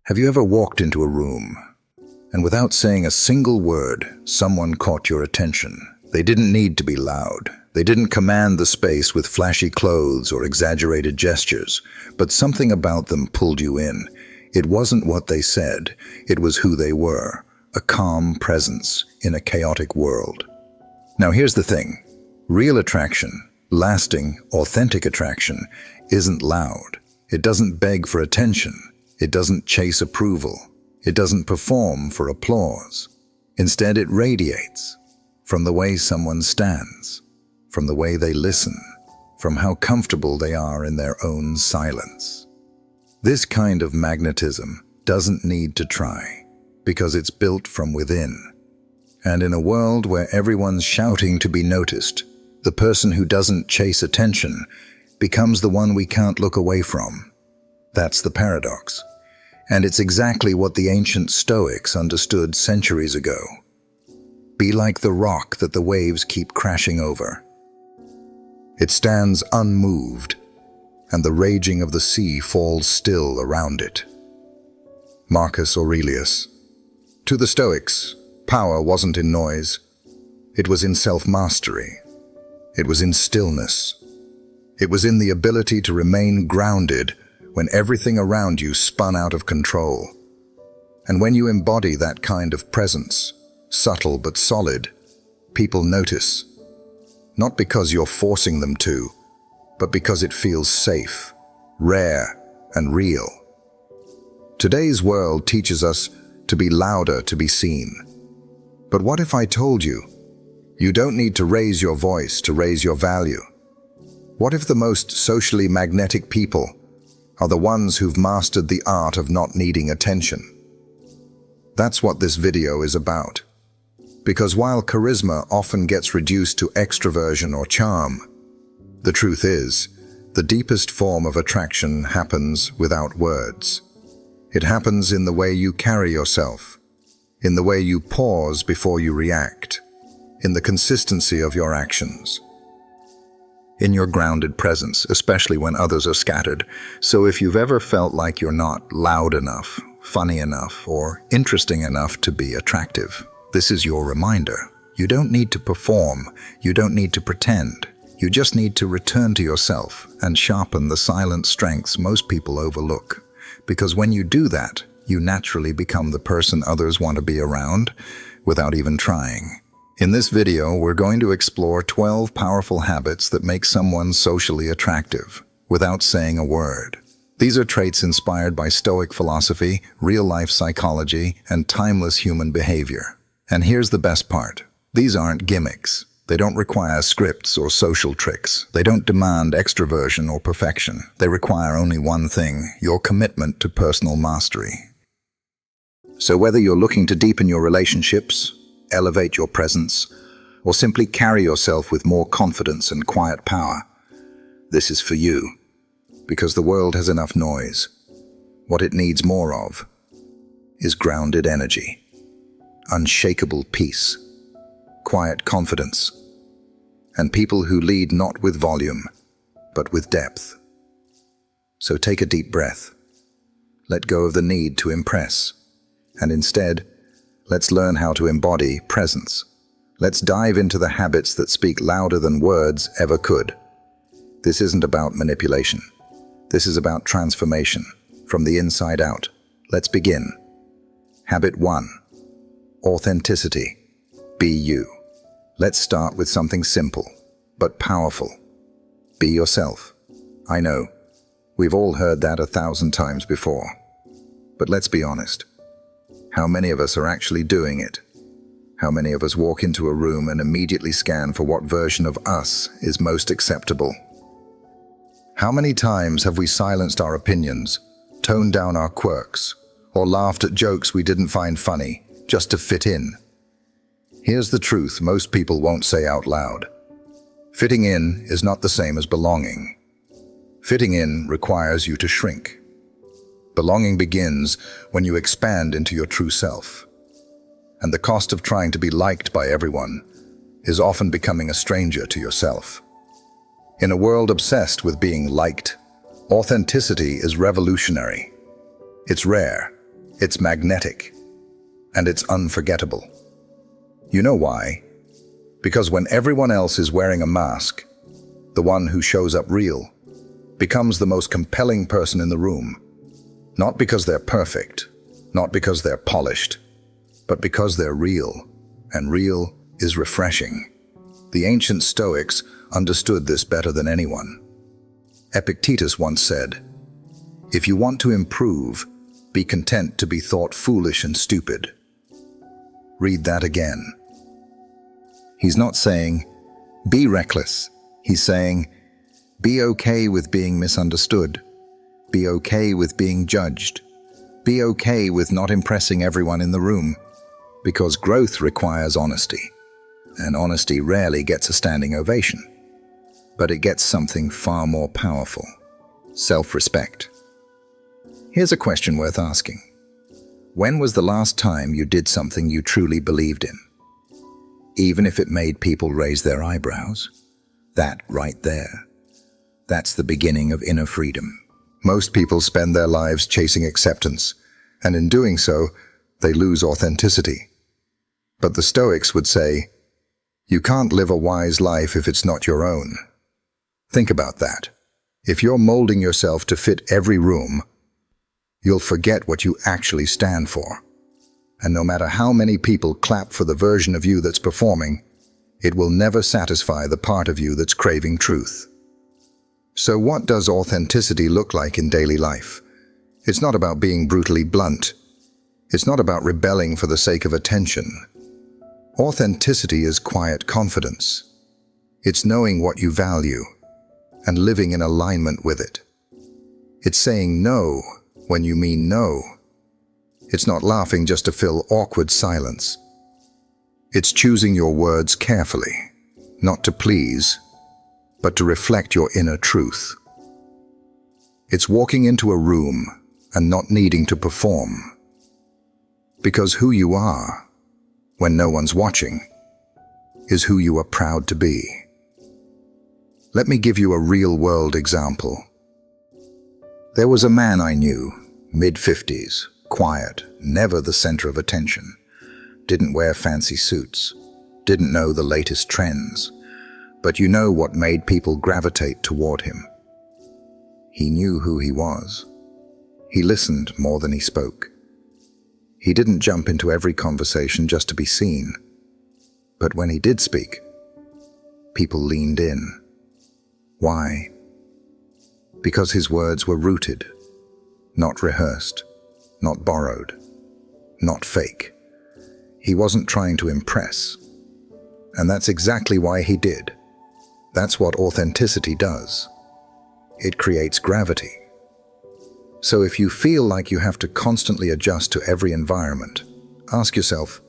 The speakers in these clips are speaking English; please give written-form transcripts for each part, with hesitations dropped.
Have you ever walked into a room and without saying a single word, someone caught your attention? They didn't need to be loud. They didn't command the space with flashy clothes or exaggerated gestures, but something about them pulled you in. It wasn't what they said, it was who they were, a calm presence in a chaotic world. Now here's the thing, real attraction, lasting, authentic attraction, isn't loud. It doesn't beg for attention. It doesn't chase approval. It doesn't perform for applause. Instead, it radiates from the way someone stands, from the way they listen, from how comfortable they are in their own silence. This kind of magnetism doesn't need to try, because it's built from within. And in a world where everyone's shouting to be noticed, the person who doesn't chase attention becomes the one we can't look away from. That's the paradox. And it's exactly what the ancient Stoics understood centuries ago. Be like the rock that the waves keep crashing over. It stands unmoved, and the raging of the sea falls still around it. Marcus Aurelius. To the Stoics, power wasn't in noise. It was in self-mastery. It was in stillness. It was in the ability to remain grounded when everything around you spun out of control. And when you embody that kind of presence, subtle but solid, people notice. Not because you're forcing them to, but because it feels safe, rare, and real. Today's world teaches us to be louder to be seen. But what if I told you, you don't need to raise your voice to raise your value? What if the most socially magnetic people are the ones who've mastered the art of not needing attention? That's what this video is about. Because while charisma often gets reduced to extroversion or charm, the truth is, the deepest form of attraction happens without words. It happens in the way you carry yourself, in the way you pause before you react, in the consistency of your actions, in your grounded presence, especially when others are scattered. So if you've ever felt like you're not loud enough, funny enough, or interesting enough to be attractive, this is your reminder. You don't need to perform. You don't need to pretend. You just need to return to yourself and sharpen the silent strengths most people overlook. Because when you do that, you naturally become the person others want to be around without even trying. In this video, we're going to explore 12 powerful habits that make someone socially attractive without saying a word. These are traits inspired by Stoic philosophy, real-life psychology, and timeless human behavior. And here's the best part. These aren't gimmicks. They don't require scripts or social tricks. They don't demand extroversion or perfection. They require only one thing, your commitment to personal mastery. So whether you're looking to deepen your relationships, elevate your presence, or simply carry yourself with more confidence and quiet power, this is for you. Because the world has enough noise. What it needs more of is grounded energy, unshakable peace, quiet confidence, and people who lead not with volume, but with depth. So take a deep breath. Let go of the need to impress, and instead, let's learn how to embody presence. Let's dive into the habits that speak louder than words ever could. This isn't about manipulation. This is about transformation, from the inside out. Let's begin. Habit 1. Authenticity. Be you. Let's start with something simple, but powerful. Be yourself. I know, we've all heard that 1,000 times before. But let's be honest. How many of us are actually doing it? How many of us walk into a room and immediately scan for what version of us is most acceptable? How many times have we silenced our opinions, toned down our quirks, or laughed at jokes we didn't find funny, just to fit in? Here's the truth most people won't say out loud. Fitting in is not the same as belonging. Fitting in requires you to shrink. Belonging begins when you expand into your true self. And the cost of trying to be liked by everyone is often becoming a stranger to yourself. In a world obsessed with being liked, authenticity is revolutionary. It's rare, It's magnetic, and it's unforgettable. You know why? Because when everyone else is wearing a mask, the one who shows up real becomes the most compelling person in the room. Not because they're perfect, not because they're polished, but because they're real, and real is refreshing. The ancient Stoics understood this better than anyone. Epictetus once said, "If you want to improve, be content to be thought foolish and stupid." Read that again. He's not saying, be reckless. He's saying, be okay with being misunderstood. Be okay with being judged. Be okay with not impressing everyone in the room. Because growth requires honesty. And honesty rarely gets a standing ovation. But it gets something far more powerful: self-respect. Here's a question worth asking. When was the last time you did something you truly believed in? Even if it made people raise their eyebrows? That right there. That's the beginning of inner freedom. Most people spend their lives chasing acceptance, and in doing so, they lose authenticity. But the Stoics would say, you can't live a wise life if it's not your own. Think about that. If you're molding yourself to fit every room, you'll forget what you actually stand for. And no matter how many people clap for the version of you that's performing, it will never satisfy the part of you that's craving truth. So what does authenticity look like in daily life? It's not about being brutally blunt. It's not about rebelling for the sake of attention. Authenticity is quiet confidence. It's knowing what you value and living in alignment with it. It's saying no when you mean no. It's not laughing just to fill awkward silence. It's choosing your words carefully, not to please, but to reflect your inner truth. It's walking into a room and not needing to perform. Because who you are, when no one's watching, is who you are proud to be. Let me give you a real-world example. There was a man I knew, mid-50s, quiet, never the center of attention, didn't wear fancy suits, didn't know the latest trends, but you know what made people gravitate toward him. He knew who he was. He listened more than he spoke. He didn't jump into every conversation just to be seen. But when he did speak, people leaned in. Why? Because his words were rooted, not rehearsed, not borrowed, not fake. He wasn't trying to impress. And that's exactly why he did. That's what authenticity does. It creates gravity. So if you feel like you have to constantly adjust to every environment, ask yourself,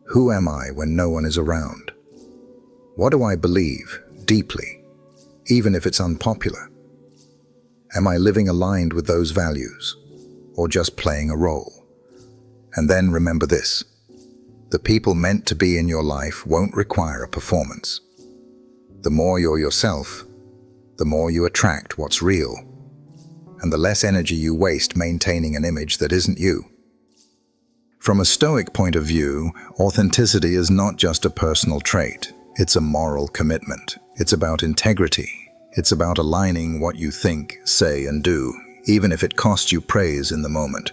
who am I when no one is around? What do I believe deeply, even if it's unpopular? Am I living aligned with those values, or just playing a role? And then remember this: the people meant to be in your life won't require a performance. The more you're yourself, the more you attract what's real, and the less energy you waste maintaining an image that isn't you. From a Stoic point of view, authenticity is not just a personal trait. It's a moral commitment. It's about integrity. It's about aligning what you think, say, and do, even if it costs you praise in the moment.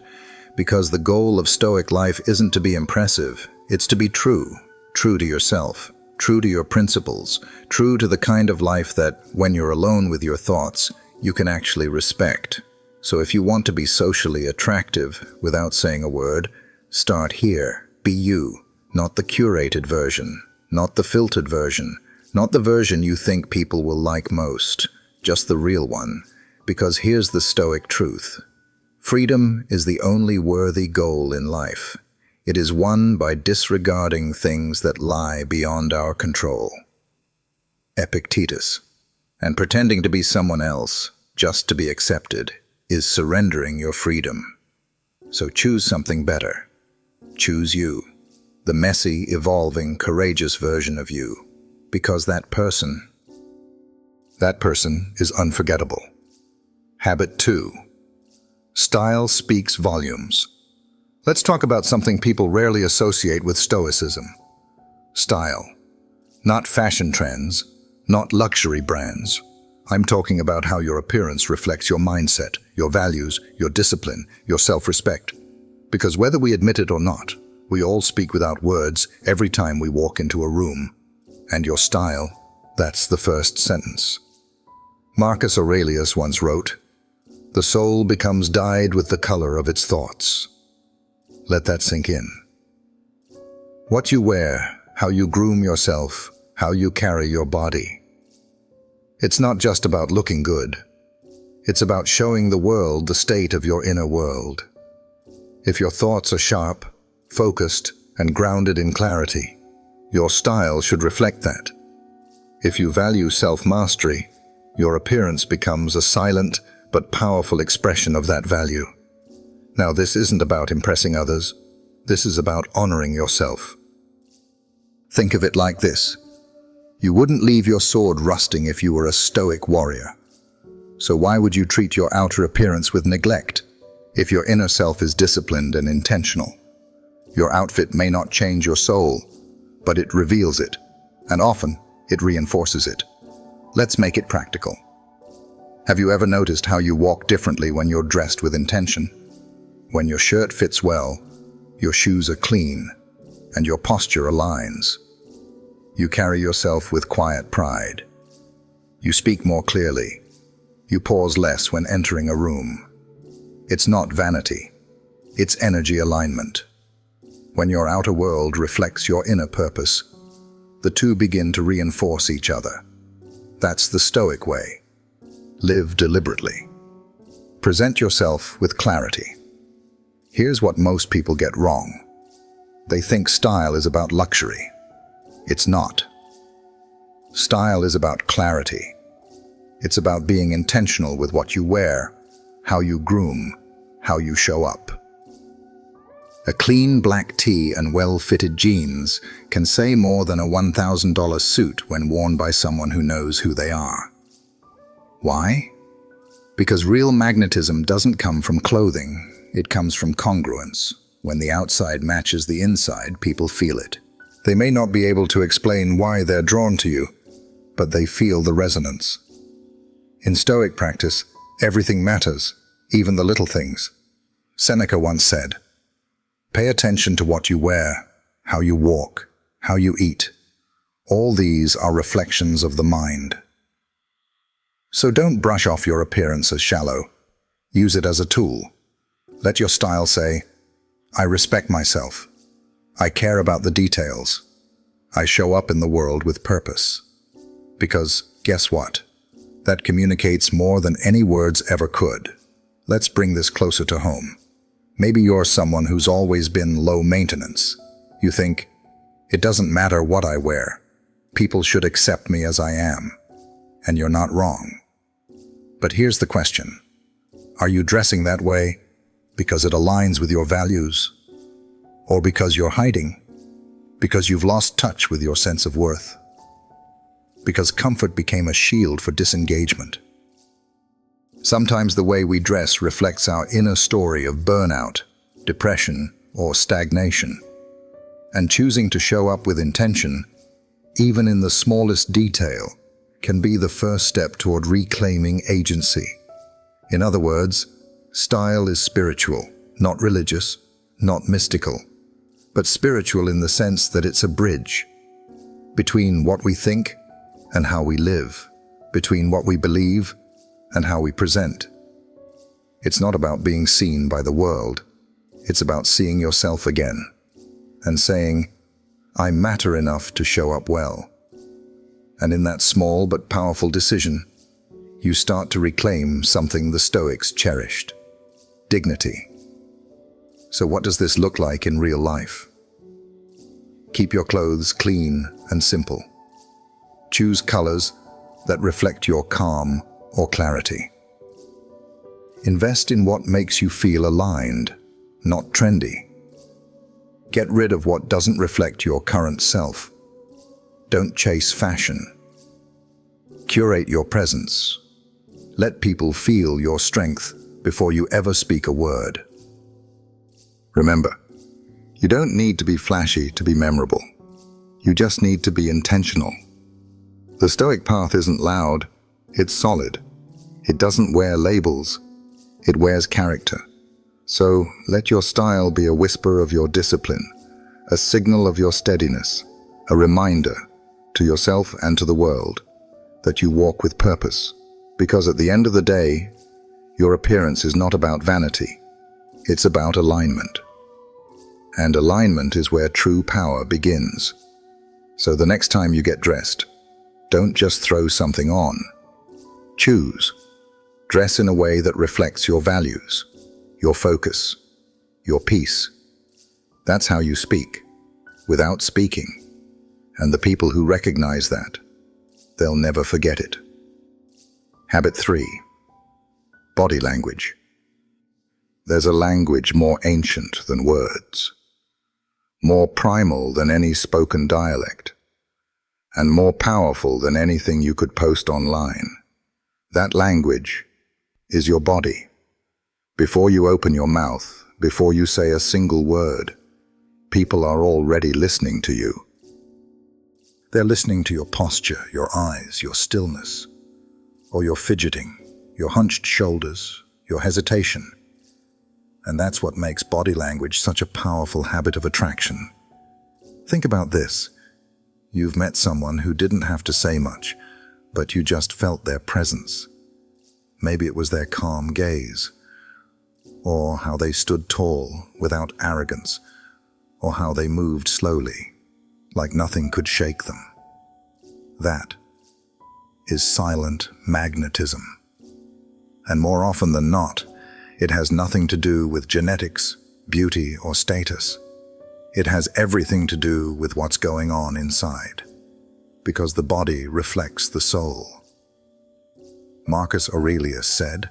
Because the goal of Stoic life isn't to be impressive, it's to be true. True to yourself, true to your principles, true to the kind of life that, when you're alone with your thoughts, you can actually respect. So if you want to be socially attractive without saying a word, start here. Be you, not the curated version, not the filtered version, not the version you think people will like most, just the real one. Because here's the Stoic truth. Freedom is the only worthy goal in life. It is won by disregarding things that lie beyond our control. Epictetus. And pretending to be someone else, just to be accepted, is surrendering your freedom. So choose something better. Choose you, the messy, evolving, courageous version of you, because that person is unforgettable. Habit 2. Style speaks volumes. Let's talk about something people rarely associate with Stoicism. Style. Not fashion trends, not luxury brands. I'm talking about how your appearance reflects your mindset, your values, your discipline, your self-respect. Because whether we admit it or not, we all speak without words every time we walk into a room. And your style, that's the first sentence. Marcus Aurelius once wrote, "The soul becomes dyed with the color of its thoughts." Let that sink in. What you wear, how you groom yourself, how you carry your body. It's not just about looking good. It's about showing the world the state of your inner world. If your thoughts are sharp, focused, and grounded in clarity, your style should reflect that. If you value self-mastery, your appearance becomes a silent but powerful expression of that value. Now, this isn't about impressing others. This is about honoring yourself. Think of it like this. You wouldn't leave your sword rusting if you were a stoic warrior. So why would you treat your outer appearance with neglect if your inner self is disciplined and intentional? Your outfit may not change your soul, but it reveals it, and often it reinforces it. Let's make it practical. Have you ever noticed how you walk differently when you're dressed with intention? When your shirt fits well, your shoes are clean, and your posture aligns. You carry yourself with quiet pride. You speak more clearly. You pause less when entering a room. It's not vanity. It's energy alignment. When your outer world reflects your inner purpose, the two begin to reinforce each other. That's the Stoic way. Live deliberately. Present yourself with clarity. Here's what most people get wrong. They think style is about luxury. It's not. Style is about clarity. It's about being intentional with what you wear, how you groom, how you show up. A clean black tee and well-fitted jeans can say more than a $1,000 suit when worn by someone who knows who they are. Why? Because real magnetism doesn't come from clothing, it comes from congruence. When the outside matches the inside, people feel it. They may not be able to explain why they're drawn to you, but they feel the resonance. In Stoic practice, everything matters, even the little things. Seneca once said, "Pay attention to what you wear, how you walk, how you eat. All these are reflections of the mind." So don't brush off your appearance as shallow. Use it as a tool. Let your style say, "I respect myself. I care about the details. I show up in the world with purpose." Because, guess what? That communicates more than any words ever could. Let's bring this closer to home. Maybe you're someone who's always been low maintenance. You think, "It doesn't matter what I wear. People should accept me as I am." And you're not wrong. But here's the question. Are you dressing that way because it aligns with your values? Or because you're hiding? Because you've lost touch with your sense of worth? Because comfort became a shield for disengagement? Sometimes the way we dress reflects our inner story of burnout, depression, or stagnation. And choosing to show up with intention, even in the smallest detail, can be the first step toward reclaiming agency. In other words, style is spiritual, not religious, not mystical, but spiritual in the sense that it's a bridge between what we think and how we live, between what we believe and how we present. It's not about being seen by the world. It's about seeing yourself again and saying, "I matter enough to show up well." And in that small but powerful decision, you start to reclaim something the Stoics cherished: dignity. So what does this look like in real life? Keep your clothes clean and simple. Choose colors that reflect your calm or clarity. Invest in what makes you feel aligned, not trendy. Get rid of what doesn't reflect your current self. Don't chase fashion. Curate your presence. Let people feel your strength before you ever speak a word. Remember, you don't need to be flashy to be memorable. You just need to be intentional. The Stoic path isn't loud, it's solid. It doesn't wear labels, it wears character. So let your style be a whisper of your discipline, a signal of your steadiness, a reminder to yourself and to the world that you walk with purpose. Because at the end of the day, your appearance is not about vanity, it's about alignment. And alignment is where true power begins. So the next time you get dressed, don't just throw something on. Choose. Dress in a way that reflects your values, your focus, your peace. That's how you speak, without speaking. And the people who recognize that, they'll never forget it. Habit 3. Body language. There's a language more ancient than words, more primal than any spoken dialect, and more powerful than anything you could post online. That language is your body. Before you open your mouth, before you say a single word, people are already listening to you. They're listening to your posture, your eyes, your stillness, or your fidgeting, your hunched shoulders, your hesitation. And that's what makes body language such a powerful habit of attraction. Think about this. You've met someone who didn't have to say much, but you just felt their presence. Maybe it was their calm gaze, or how they stood tall without arrogance, or how they moved slowly, like nothing could shake them. That is silent magnetism. And more often than not, it has nothing to do with genetics, beauty, or status. It has everything to do with what's going on inside, because the body reflects the soul. Marcus Aurelius said,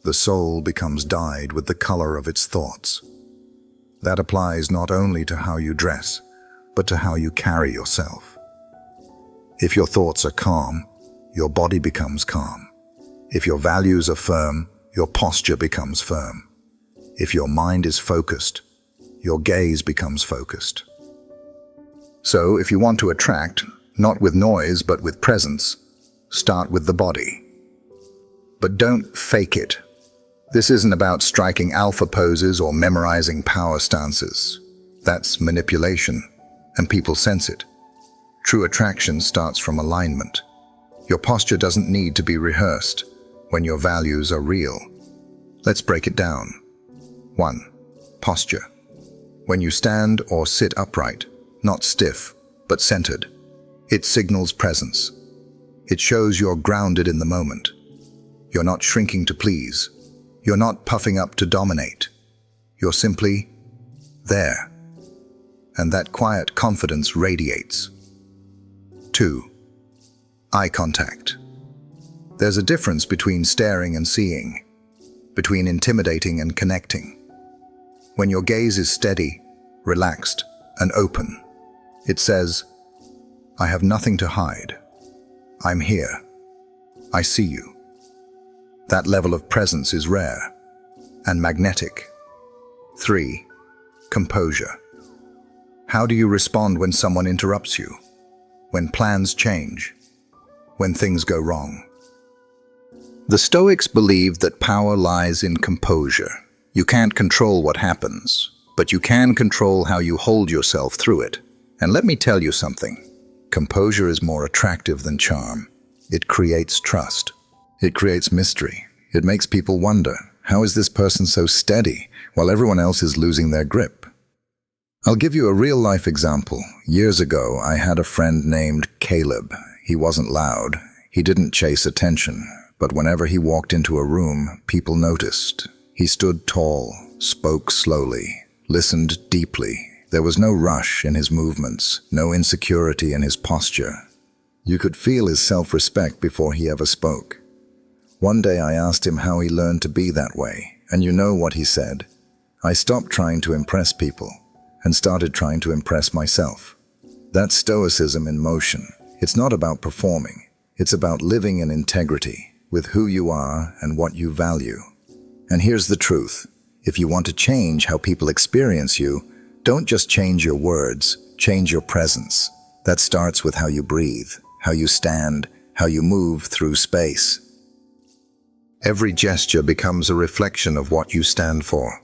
"The soul becomes dyed with the color of its thoughts." That applies not only to how you dress, but to how you carry yourself. If your thoughts are calm, your body becomes calm. If your values are firm, your posture becomes firm. If your mind is focused, your gaze becomes focused. So if you want to attract, not with noise but with presence, start with the body. But don't fake it. This isn't about striking alpha poses or memorizing power stances. That's manipulation, and people sense it. True attraction starts from alignment. Your posture doesn't need to be rehearsed when your values are real. Let's break it down. 1. Posture. When you stand or sit upright, not stiff, but centered, it signals presence. It shows you're grounded in the moment. You're not shrinking to please. You're not puffing up to dominate. You're simply there. And that quiet confidence radiates. 2. Eye contact. There's a difference between staring and seeing, between intimidating and connecting. When your gaze is steady, relaxed, and open, it says, "I have nothing to hide. I'm here. I see you." That level of presence is rare and magnetic. 3. Composure. How do you respond when someone interrupts you? When plans change? When things go wrong? The Stoics believed that power lies in composure. You can't control what happens, but you can control how you hold yourself through it. And let me tell you something. Composure is more attractive than charm. It creates trust. It creates mystery. It makes people wonder, how is this person so steady while everyone else is losing their grip? I'll give you a real-life example. Years ago, I had a friend named Caleb. He wasn't loud. He didn't chase attention. But whenever he walked into a room, people noticed. He stood tall, spoke slowly, listened deeply. There was no rush in his movements, no insecurity in his posture. You could feel his self-respect before he ever spoke. One day I asked him how he learned to be that way, and you know what he said? "I stopped trying to impress people and started trying to impress myself." That's Stoicism in motion. It's not about performing. It's about living in integrity with who you are and what you value. And here's the truth. If you want to change how people experience you, don't just change your words, change your presence. That starts with how you breathe, how you stand, how you move through space. Every gesture becomes a reflection of what you stand for.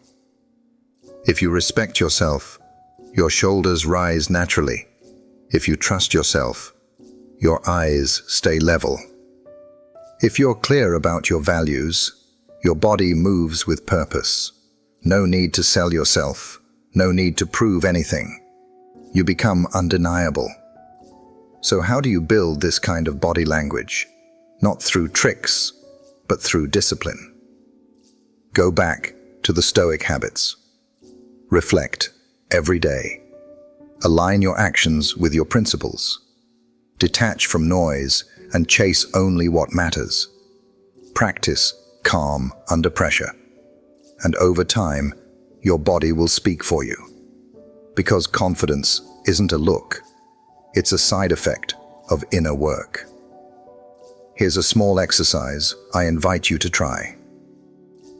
If you respect yourself, your shoulders rise naturally. If you trust yourself, your eyes stay level. If you're clear about your values, your body moves with purpose. No need to sell yourself, no need to prove anything. You become undeniable. So how do you build this kind of body language? Not through tricks, but through discipline. Go back to the Stoic habits. Reflect every day. Align your actions with your principles. Detach from noise and chase only what matters. Practice calm under pressure. And over time, your body will speak for you. Because confidence isn't a look, it's a side effect of inner work. Here's a small exercise I invite you to try.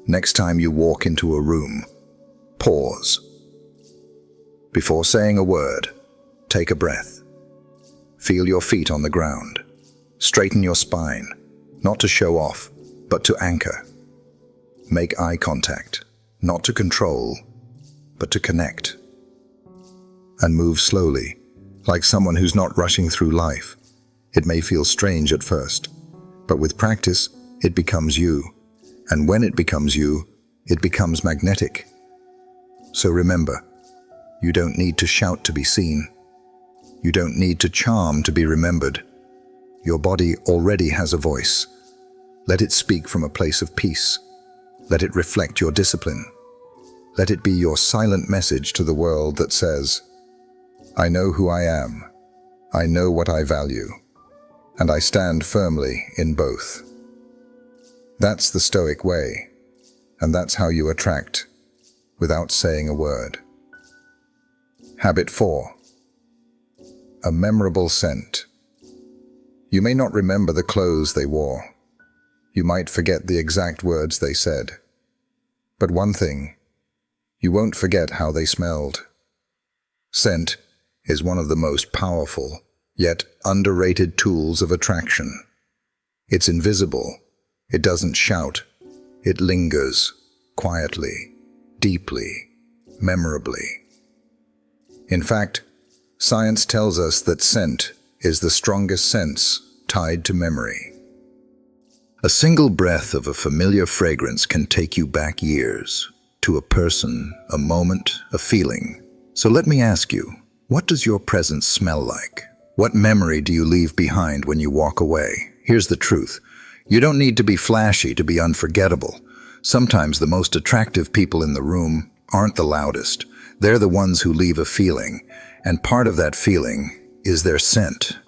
Next time you walk into a room, pause. Before saying a word, take a breath. Feel your feet on the ground. Straighten your spine, not to show off, but to anchor. Make eye contact, not to control, but to connect. And move slowly, like someone who's not rushing through life. It may feel strange at first, but with practice, it becomes you. And when it becomes you, it becomes magnetic. So remember, you don't need to shout to be seen. You don't need to charm to be remembered. Your body already has a voice. Let it speak from a place of peace. Let it reflect your discipline. Let it be your silent message to the world that says, I know who I am. I know what I value. And I stand firmly in both. That's the Stoic way. And that's how you attract without saying a word. Habit 4. A memorable scent. You may not remember the clothes they wore. You might forget the exact words they said. But one thing, you won't forget how they smelled. Scent is one of the most powerful, yet underrated tools of attraction. It's invisible. It doesn't shout. It lingers, quietly, deeply, memorably. In fact, science tells us that scent is the strongest sense tied to memory. A single breath of a familiar fragrance can take you back years, to a person, a moment, a feeling. So let me ask you, what does your presence smell like? What memory do you leave behind when you walk away? Here's the truth. You don't need to be flashy to be unforgettable. Sometimes the most attractive people in the room aren't the loudest. They're the ones who leave a feeling, and part of that feeling is their scent.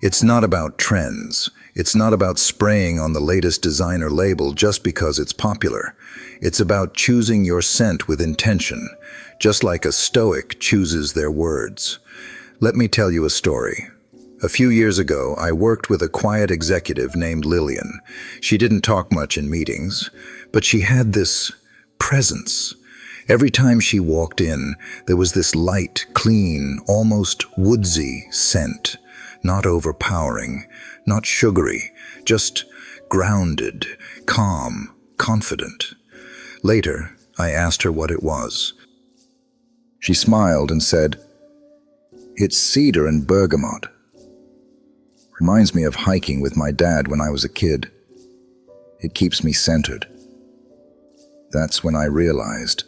It's not about trends. It's not about spraying on the latest designer label just because it's popular. It's about choosing your scent with intention, just like a Stoic chooses their words. Let me tell you a story. A few years ago, I worked with a quiet executive named Lillian. She didn't talk much in meetings, but she had this presence. Every time she walked in, there was this light, clean, almost woodsy scent. Not overpowering, not sugary, just grounded, calm, confident. Later, I asked her what it was. She smiled and said, "It's cedar and bergamot. Reminds me of hiking with my dad when I was a kid. It keeps me centered." That's when I realized.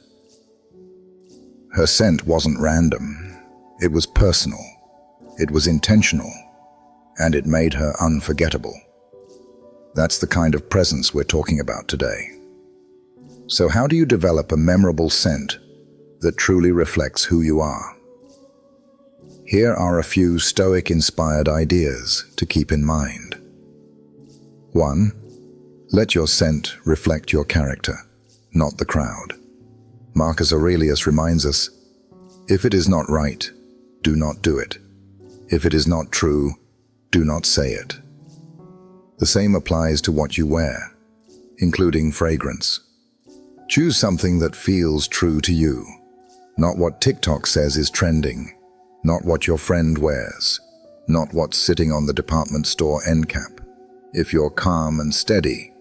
Her scent wasn't random. It was personal. It was intentional. And it made her unforgettable. That's the kind of presence we're talking about today. So how do you develop a memorable scent that truly reflects who you are? Here are a few Stoic-inspired ideas to keep in mind. 1. Let your scent reflect your character, not the crowd. Marcus Aurelius reminds us, if it is not right, do not do it. If it is not true, do not say it. The same applies to what you wear, including fragrance. Choose something that feels true to you. Not what TikTok says is trending. Not what your friend wears. Not what's sitting on the department store end cap. If you're calm and steady,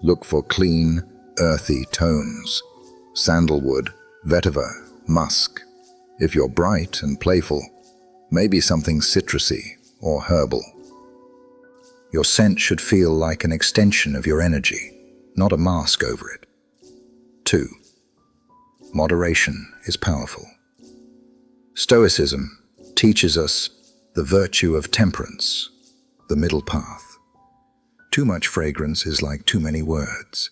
look for clean, earthy tones. Sandalwood, vetiver, musk. If you're bright and playful, maybe something citrusy or herbal. Your scent should feel like an extension of your energy, not a mask over it. 2. Moderation is powerful. Stoicism teaches us the virtue of temperance, the middle path. Too much fragrance is like too many words.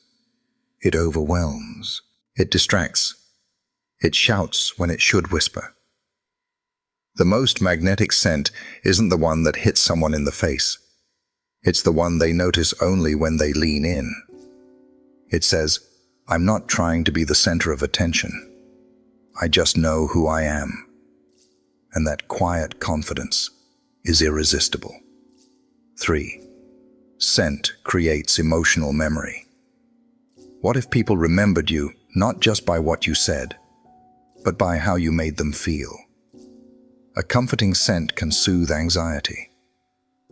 It overwhelms. It distracts. It shouts when it should whisper. The most magnetic scent isn't the one that hits someone in the face. It's the one they notice only when they lean in. It says, "I'm not trying to be the center of attention. I just know who I am." And that quiet confidence is irresistible. 3. Scent creates emotional memory. What if people remembered you not just by what you said, but by how you made them feel? A comforting scent can soothe anxiety.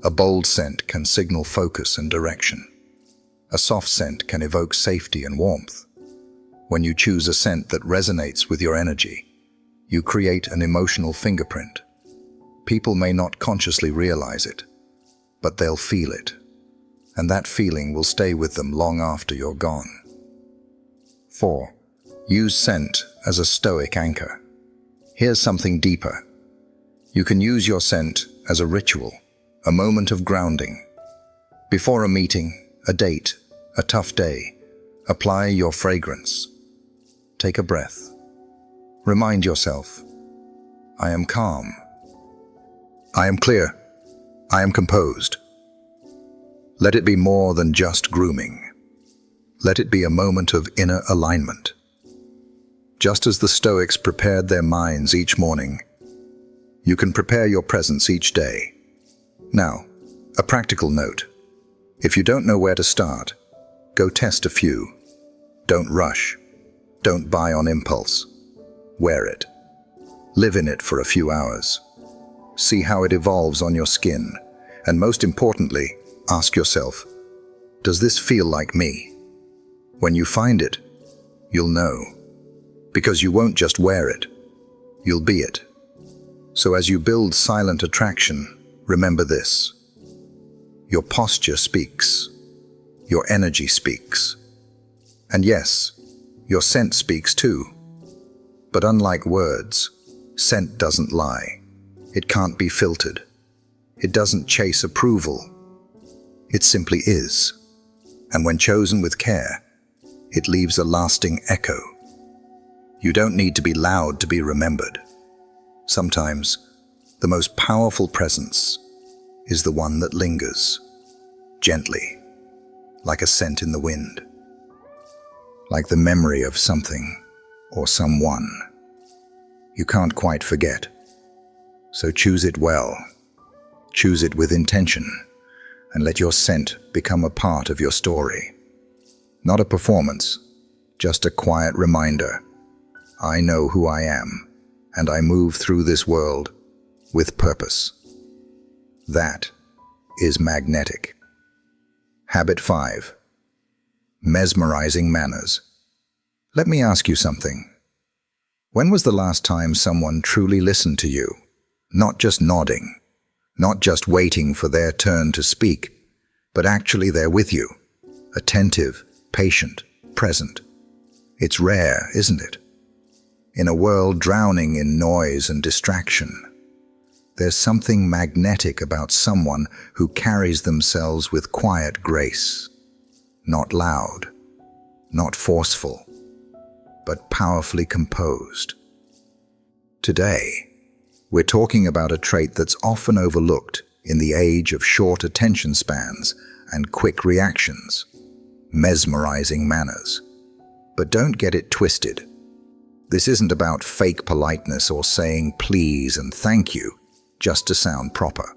A bold scent can signal focus and direction. A soft scent can evoke safety and warmth. When you choose a scent that resonates with your energy, you create an emotional fingerprint. People may not consciously realize it, but they'll feel it, and that feeling will stay with them long after you're gone. 4. Use scent as a stoic anchor. Here's something deeper. You can use your scent as a ritual, a moment of grounding. Before a meeting, a date, a tough day, apply your fragrance. Take a breath. Remind yourself, I am calm. I am clear. I am composed. Let it be more than just grooming. Let it be a moment of inner alignment. Just as the Stoics prepared their minds each morning, you can prepare your presence each day. Now, a practical note. If you don't know where to start, go test a few. Don't rush. Don't buy on impulse. Wear it. Live in it for a few hours. See how it evolves on your skin. And most importantly, ask yourself, does this feel like me? When you find it, you'll know. Because you won't just wear it, you'll be it. So as you build silent attraction, remember this. Your posture speaks. Your energy speaks. And yes, your scent speaks too. But unlike words, scent doesn't lie. It can't be filtered. It doesn't chase approval. It simply is. And when chosen with care, it leaves a lasting echo. You don't need to be loud to be remembered. Sometimes, the most powerful presence is the one that lingers, gently, like a scent in the wind, like the memory of something or someone you can't quite forget. So choose it well, choose it with intention, and let your scent become a part of your story. Not a performance, just a quiet reminder. I know who I am, and I move through this world with purpose. That is magnetic. Habit 5. Mesmerizing manners. Let me ask you something. When was the last time someone truly listened to you? Not just nodding, not just waiting for their turn to speak, but actually there with you, attentive, patient, present. It's rare, isn't it? In a world drowning in noise and distraction, there's something magnetic about someone who carries themselves with quiet grace. Not loud, not forceful, but powerfully composed. Today, we're talking about a trait that's often overlooked in the age of short attention spans and quick reactions, mesmerizing manners. But don't get it twisted. This isn't about fake politeness or saying please and thank you just to sound proper.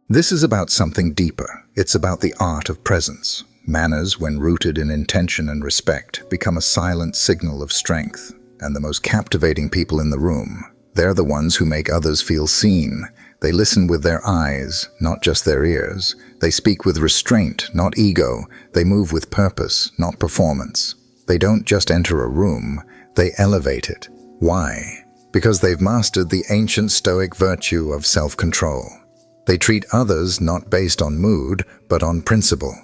This is about something deeper. It's about the art of presence, Manners, when rooted in intention and respect, become a silent signal of strength. And the most captivating people in the room, they're the ones who make others feel seen. They listen with their eyes, not just their ears. They speak with restraint, not ego. They move with purpose, not performance. They don't just enter a room, they elevate it. Why? Because they've mastered the ancient Stoic virtue of self-control. They treat others not based on mood, but on principle.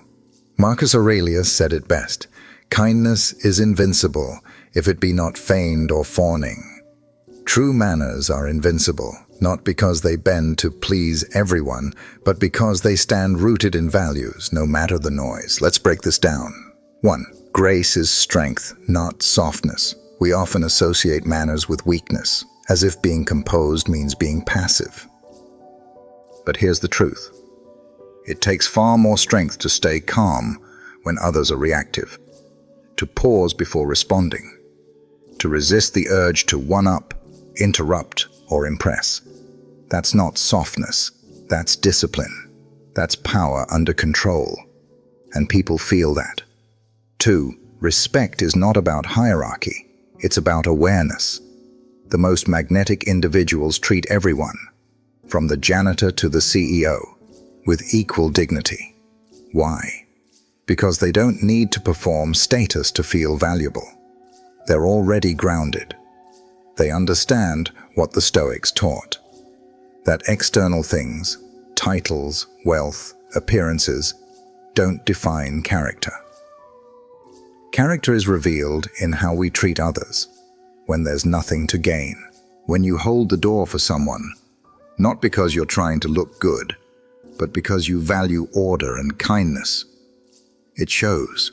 Marcus Aurelius said it best: kindness is invincible, if it be not feigned or fawning. True manners are invincible, not because they bend to please everyone, but because they stand rooted in values, no matter the noise. Let's break this down. 1. Grace is strength, not softness. We often associate manners with weakness, as if being composed means being passive. But here's the truth. It takes far more strength to stay calm when others are reactive, to pause before responding, to resist the urge to one-up, interrupt, or impress. That's not softness, that's discipline. That's power under control. And people feel that. 2. Respect is not about hierarchy, it's about awareness. The most magnetic individuals treat everyone, from the janitor to the CEO, with equal dignity. Why? Because they don't need to perform status to feel valuable. They're already grounded. They understand what the Stoics taught, that external things, titles, wealth, appearances, don't define character. Character is revealed in how we treat others, when there's nothing to gain. When you hold the door for someone, not because you're trying to look good, but because you value order and kindness. It shows.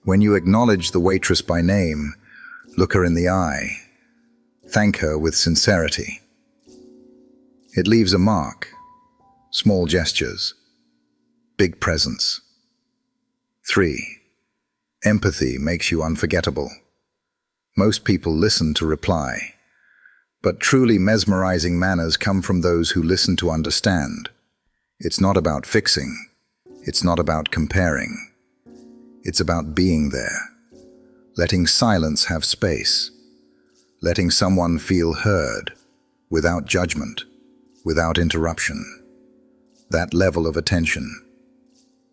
When you acknowledge the waitress by name, look her in the eye, thank her with sincerity. It leaves a mark. Small gestures, big presence. 3. Empathy makes you unforgettable. Most people listen to reply, but truly mesmerizing manners come from those who listen to understand. It's not about fixing. It's not about comparing. It's about being there, letting silence have space, letting someone feel heard, without judgment, without interruption. That level of attention,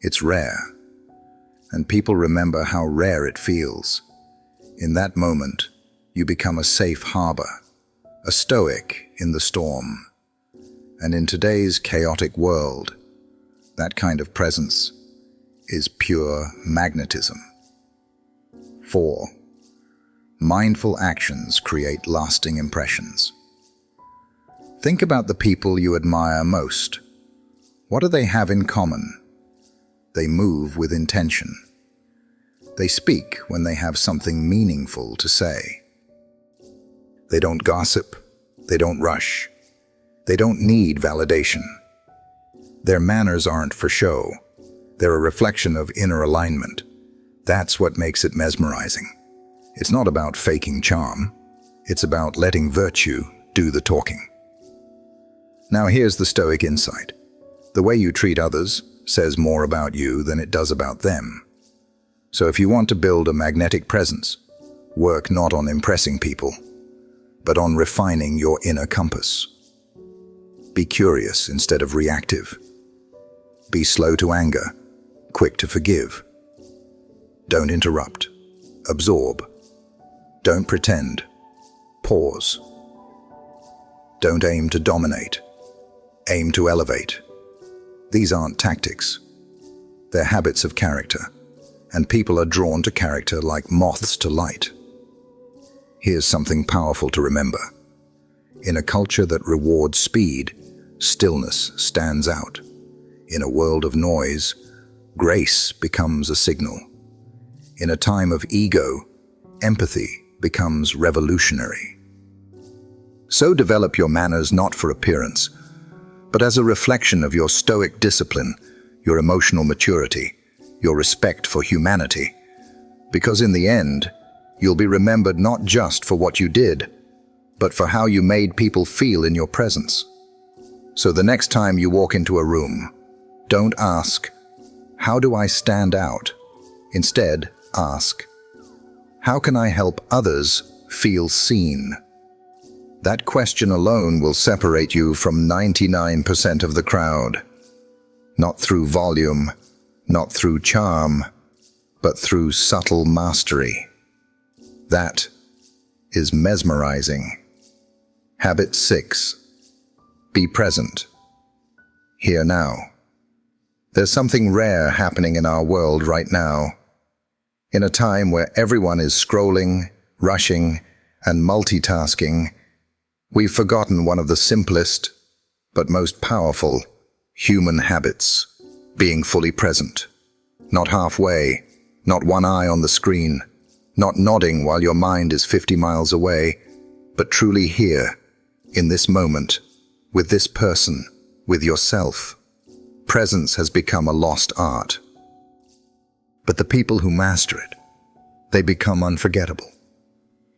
it's rare, and people remember how rare it feels. In that moment, you become a safe harbor, a stoic in the storm. And in today's chaotic world, that kind of presence is pure magnetism. 4. Mindful actions create lasting impressions. Think about the people you admire most. What do they have in common? They move with intention. They speak when they have something meaningful to say. They don't gossip. They don't rush. They don't need validation. Their manners aren't for show. They're a reflection of inner alignment. That's what makes it mesmerizing. It's not about faking charm. It's about letting virtue do the talking. Now here's the Stoic insight. The way you treat others says more about you than it does about them. So if you want to build a magnetic presence, work not on impressing people, but on refining your inner compass. Be curious instead of reactive. Be slow to anger, quick to forgive. Don't interrupt. Absorb. Don't pretend. Pause. Don't aim to dominate. Aim to elevate. These aren't tactics. They're habits of character, and people are drawn to character like moths to light. Here's something powerful to remember. In a culture that rewards speed, stillness stands out. In a world of noise, grace becomes a signal. In a time of ego, empathy becomes revolutionary. So develop your manners not for appearance, but as a reflection of your stoic discipline, your emotional maturity, your respect for humanity. Because in the end, you'll be remembered not just for what you did, but for how you made people feel in your presence. So the next time you walk into a room, don't ask, how do I stand out? Instead, ask, how can I help others feel seen? That question alone will separate you from 99% of the crowd. Not through volume, not through charm, but through subtle mastery. That is mesmerizing. Habit 6. Be present. Here now. There's something rare happening in our world right now. In a time where everyone is scrolling, rushing, and multitasking, we've forgotten one of the simplest, but most powerful, human habits: being fully present. Not halfway, not one eye on the screen, not nodding while your mind is 50 miles away, but truly here, in this moment, with this person, with yourself. Presence has become a lost art. But the people who master it, they become unforgettable.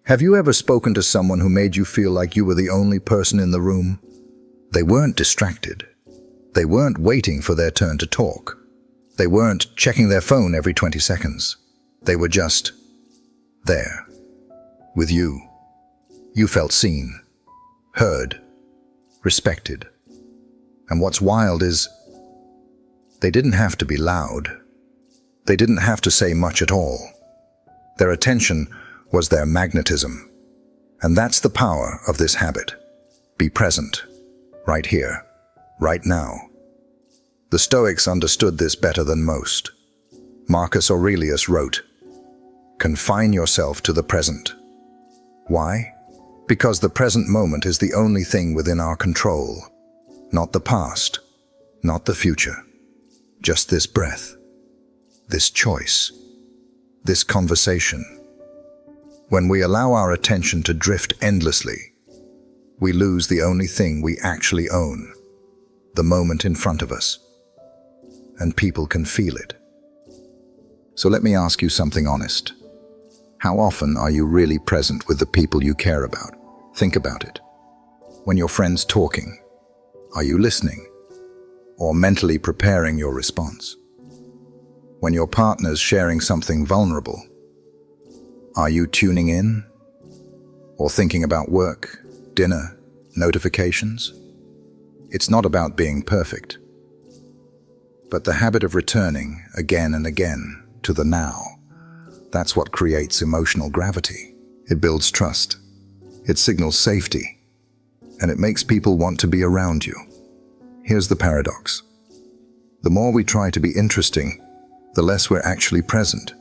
Have you ever spoken to someone who made you feel like you were the only person in the room? They weren't distracted. They weren't waiting for their turn to talk. They weren't checking their phone every 20 seconds. They were just there, with you. You felt seen, heard, respected. And what's wild is, they didn't have to be loud. They didn't have to say much at all. Their attention was their magnetism. And that's the power of this habit. Be present, right here, right now. The Stoics understood this better than most. Marcus Aurelius wrote, "Confine yourself to the present." Why? Because the present moment is the only thing within our control. Not the past, not the future. Just this breath, this choice, this conversation. When we allow our attention to drift endlessly, we lose the only thing we actually own, the moment in front of us. And people can feel it. So let me ask you something honest. How often are you really present with the people you care about? Think about it. When your friend's talking, are you listening? Or mentally preparing your response? When your partner's sharing something vulnerable, are you tuning in? Or thinking about work, dinner, notifications? It's not about being perfect, but the habit of returning again and again to the now. That's what creates emotional gravity. It builds trust. It signals safety. And it makes people want to be around you. Here's the paradox. The more we try to be interesting, the less we're actually present.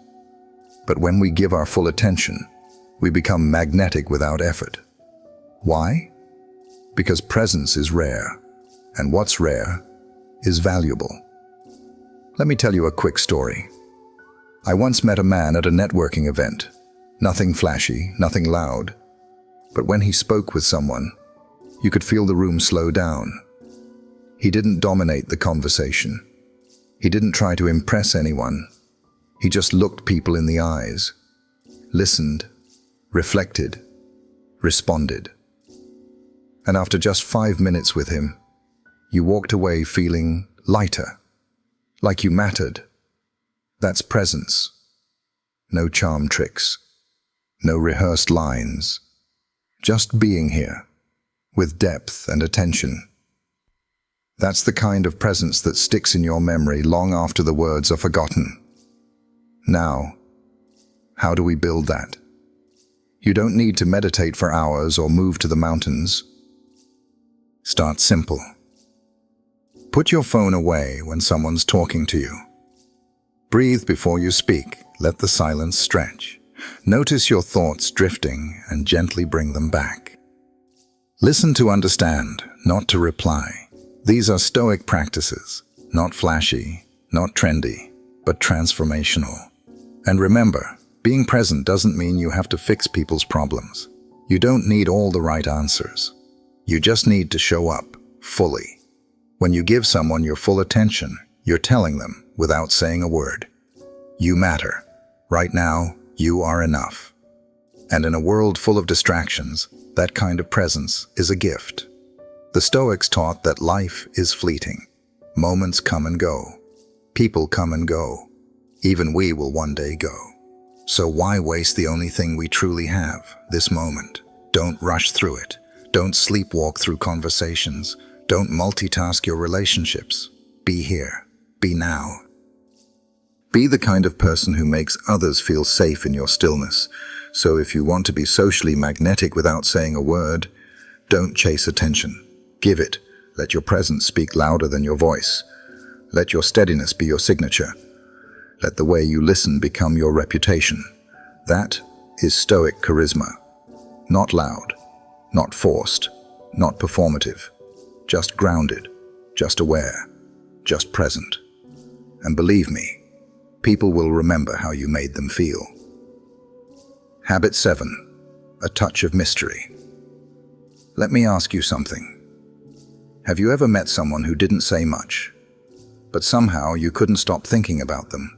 But when we give our full attention, we become magnetic without effort. Why? Because presence is rare, and what's rare is valuable. Let me tell you a quick story. I once met a man at a networking event. Nothing flashy, nothing loud. But when he spoke with someone, you could feel the room slow down. He didn't dominate the conversation. He didn't try to impress anyone. He just looked people in the eyes, listened, reflected, responded. And after just 5 minutes with him, you walked away feeling lighter, like you mattered. That's presence. No charm tricks, no rehearsed lines. Just being here, with depth and attention. That's the kind of presence that sticks in your memory long after the words are forgotten. Now, how do we build that? You don't need to meditate for hours or move to the mountains. Start simple. Put your phone away when someone's talking to you. Breathe before you speak. Let the silence stretch. Notice your thoughts drifting and gently bring them back. Listen to understand, not to reply. These are Stoic practices, not flashy, not trendy, but transformational. And remember, being present doesn't mean you have to fix people's problems. You don't need all the right answers. You just need to show up, fully. When you give someone your full attention, you're telling them, without saying a word, you matter. Right now, you are enough. And in a world full of distractions, that kind of presence is a gift. The Stoics taught that life is fleeting. Moments come and go. People come and go. Even we will one day go. So why waste the only thing we truly have, this moment? Don't rush through it. Don't sleepwalk through conversations. Don't multitask your relationships. Be here. Be now. Be the kind of person who makes others feel safe in your stillness. So if you want to be socially magnetic without saying a word, don't chase attention. Give it. Let your presence speak louder than your voice. Let your steadiness be your signature. Let the way you listen become your reputation. That is Stoic charisma. Not loud, not forced, not performative. Just grounded, just aware, just present. And believe me, people will remember how you made them feel. Habit 7. A touch of mystery. Let me ask you something. Have you ever met someone who didn't say much, but somehow you couldn't stop thinking about them?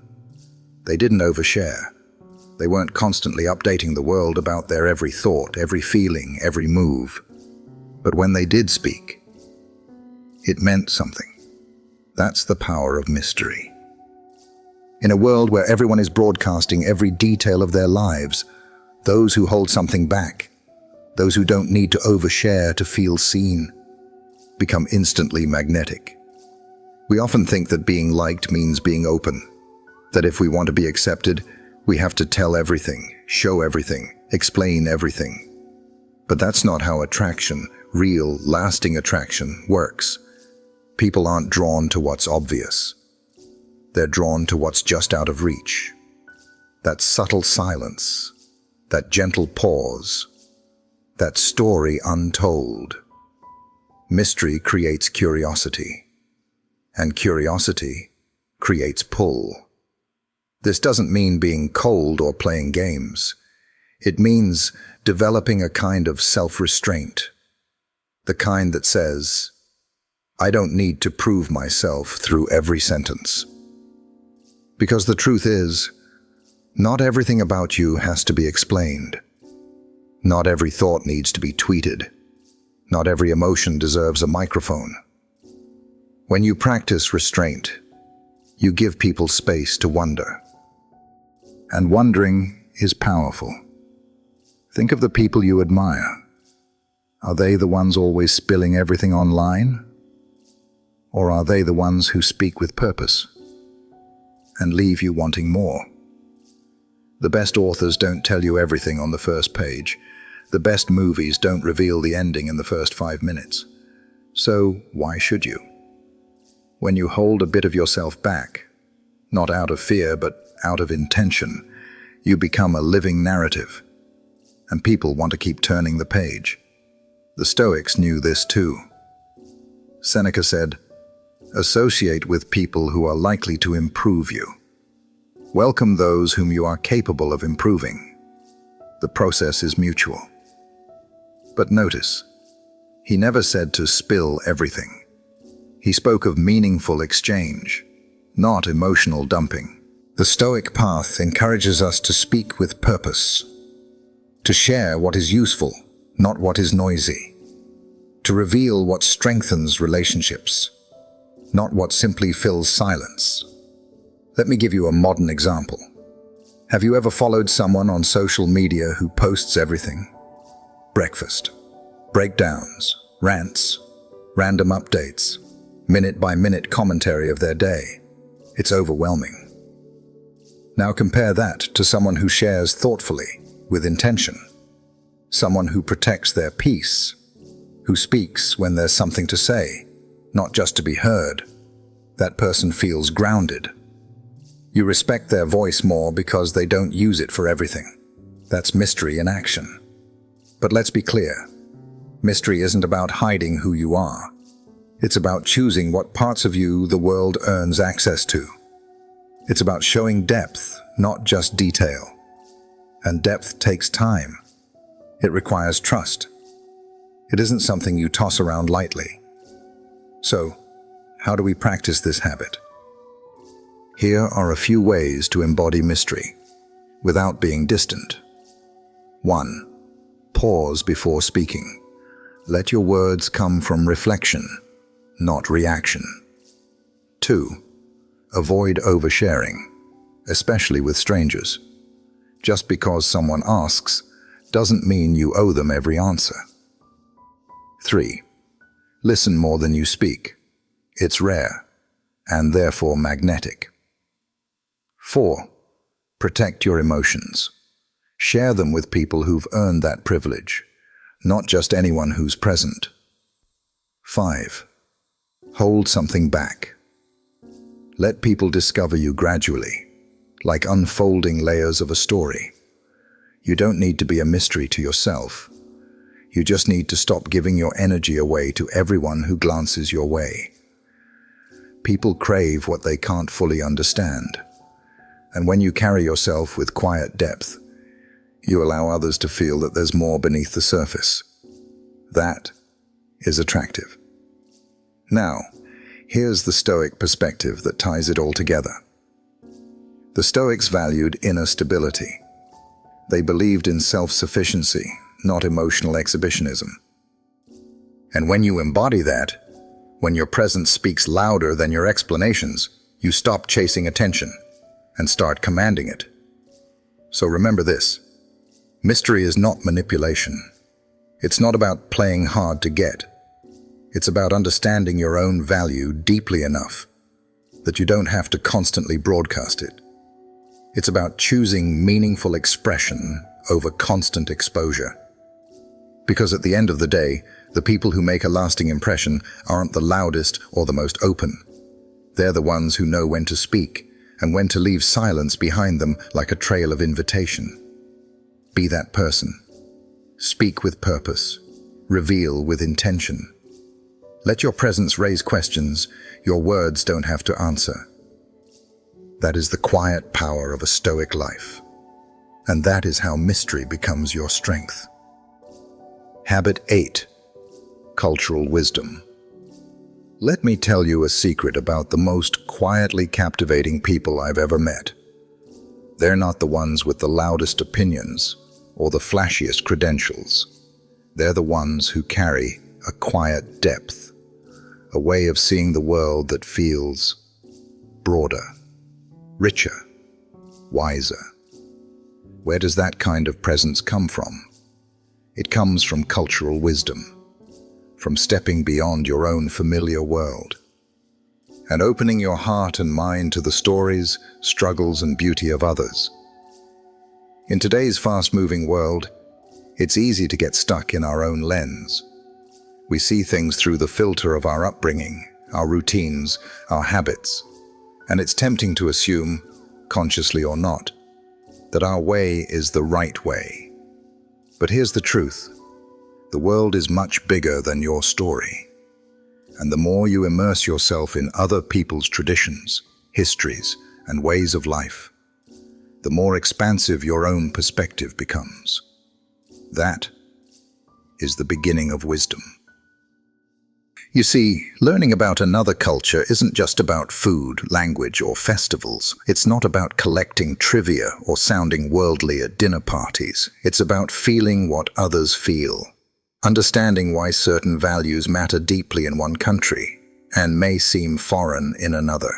They didn't overshare. They weren't constantly updating the world about their every thought, every feeling, every move. But when they did speak, it meant something. That's the power of mystery. In a world where everyone is broadcasting every detail of their lives, those who hold something back, those who don't need to overshare to feel seen, become instantly magnetic. We often think that being liked means being open, that if we want to be accepted, we have to tell everything, show everything, explain everything. But that's not how attraction, real, lasting attraction, works. People aren't drawn to what's obvious. They're drawn to what's just out of reach. That subtle silence, that gentle pause, that story untold. Mystery creates curiosity, and curiosity creates pull. This doesn't mean being cold or playing games. It means developing a kind of self-restraint, the kind that says, I don't need to prove myself through every sentence. Because the truth is, not everything about you has to be explained. Not every thought needs to be tweeted. Not every emotion deserves a microphone. When you practice restraint, you give people space to wonder. And wondering is powerful. Think of the people you admire. Are they the ones always spilling everything online? Or are they the ones who speak with purpose and leave you wanting more? The best authors don't tell you everything on the first page. The best movies don't reveal the ending in the first 5 minutes. So why should you? When you hold a bit of yourself back, not out of fear but out of intention, you become a living narrative. And people want to keep turning the page. The Stoics knew this too. Seneca said, associate with people who are likely to improve you. Welcome those whom you are capable of improving. The process is mutual. But notice, he never said to spill everything. He spoke of meaningful exchange, not emotional dumping. The Stoic path encourages us to speak with purpose, to share what is useful, not what is noisy, to reveal what strengthens relationships, not what simply fills silence. Let me give you a modern example. Have you ever followed someone on social media who posts everything? Breakfast, breakdowns, rants, random updates, minute-by-minute commentary of their day. It's overwhelming. Now compare that to someone who shares thoughtfully, with intention. Someone who protects their peace, who speaks when there's something to say, not just to be heard. That person feels grounded. You respect their voice more because they don't use it for everything. That's mystery in action. But let's be clear. Mystery isn't about hiding who you are. It's about choosing what parts of you the world earns access to. It's about showing depth, not just detail. And depth takes time. It requires trust. It isn't something you toss around lightly. So, how do we practice this habit? Here are a few ways to embody mystery, without being distant. 1. Pause before speaking. Let your words come from reflection, not reaction. 2. Avoid oversharing, especially with strangers. Just because someone asks doesn't mean you owe them every answer. 3. Listen more than you speak. It's rare, and therefore magnetic. 4. Protect your emotions. Share them with people who've earned that privilege, not just anyone who's present. 5. Hold something back. Let people discover you gradually, like unfolding layers of a story. You don't need to be a mystery to yourself. You just need to stop giving your energy away to everyone who glances your way. People crave what they can't fully understand. And when you carry yourself with quiet depth, you allow others to feel that there's more beneath the surface. That is attractive. Now, here's the Stoic perspective that ties it all together. The Stoics valued inner stability. They believed in self-sufficiency, not emotional exhibitionism. And when you embody that, when your presence speaks louder than your explanations, you stop chasing attention and start commanding it. So remember this: mystery is not manipulation. It's not about playing hard to get. It's about understanding your own value deeply enough that you don't have to constantly broadcast it. It's about choosing meaningful expression over constant exposure. Because at the end of the day, the people who make a lasting impression aren't the loudest or the most open. They're the ones who know when to speak and when to leave silence behind them like a trail of invitation. Be that person. Speak with purpose. Reveal with intention. Let your presence raise questions your words don't have to answer. That is the quiet power of a Stoic life. And that is how mystery becomes your strength. Habit 8. Cultural wisdom. Let me tell you a secret about the most quietly captivating people I've ever met. They're not the ones with the loudest opinions or the flashiest credentials. They're the ones who carry a quiet depth, a way of seeing the world that feels broader, richer, wiser. Where does that kind of presence come from? It comes from cultural wisdom, from stepping beyond your own familiar world, and opening your heart and mind to the stories, struggles, and beauty of others. In today's fast-moving world, it's easy to get stuck in our own lens. We see things through the filter of our upbringing, our routines, our habits, and it's tempting to assume, consciously or not, that our way is the right way. But here's the truth. The world is much bigger than your story. And the more you immerse yourself in other people's traditions, histories, and ways of life, the more expansive your own perspective becomes. That is the beginning of wisdom. You see, learning about another culture isn't just about food, language, or festivals. It's not about collecting trivia or sounding worldly at dinner parties. It's about feeling what others feel, understanding why certain values matter deeply in one country and may seem foreign in another.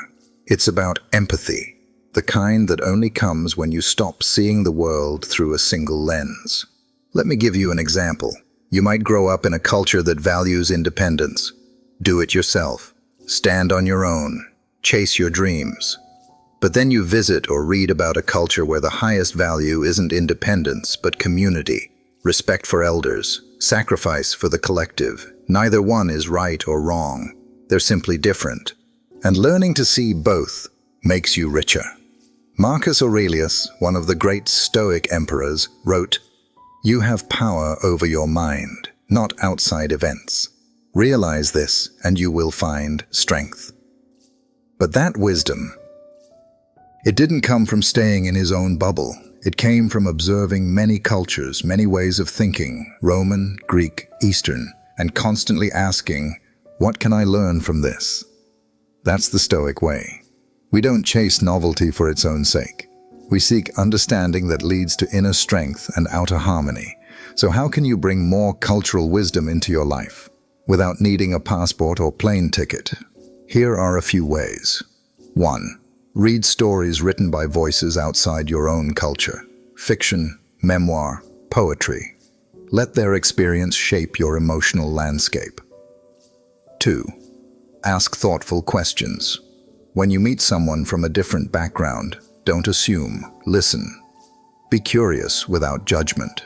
It's about empathy, the kind that only comes when you stop seeing the world through a single lens. Let me give you an example. You might grow up in a culture that values independence. Do it yourself. Stand on your own. Chase your dreams. But then you visit or read about a culture where the highest value isn't independence, but community, respect for elders, sacrifice for the collective. Neither one is right or wrong. They're simply different. And learning to see both makes you richer. Marcus Aurelius, one of the great Stoic emperors, wrote, "You have power over your mind, not outside events. Realize this, and you will find strength." But that wisdom, it didn't come from staying in his own bubble. It came from observing many cultures, many ways of thinking, Roman, Greek, Eastern, and constantly asking, what can I learn from this? That's the Stoic way. We don't chase novelty for its own sake. We seek understanding that leads to inner strength and outer harmony. So how can you bring more cultural wisdom into your life without needing a passport or plane ticket? Here are a few ways. 1. Read stories written by voices outside your own culture. Fiction, memoir, poetry. Let their experience shape your emotional landscape. 2. Ask thoughtful questions. When you meet someone from a different background, don't assume, listen. Be curious without judgment.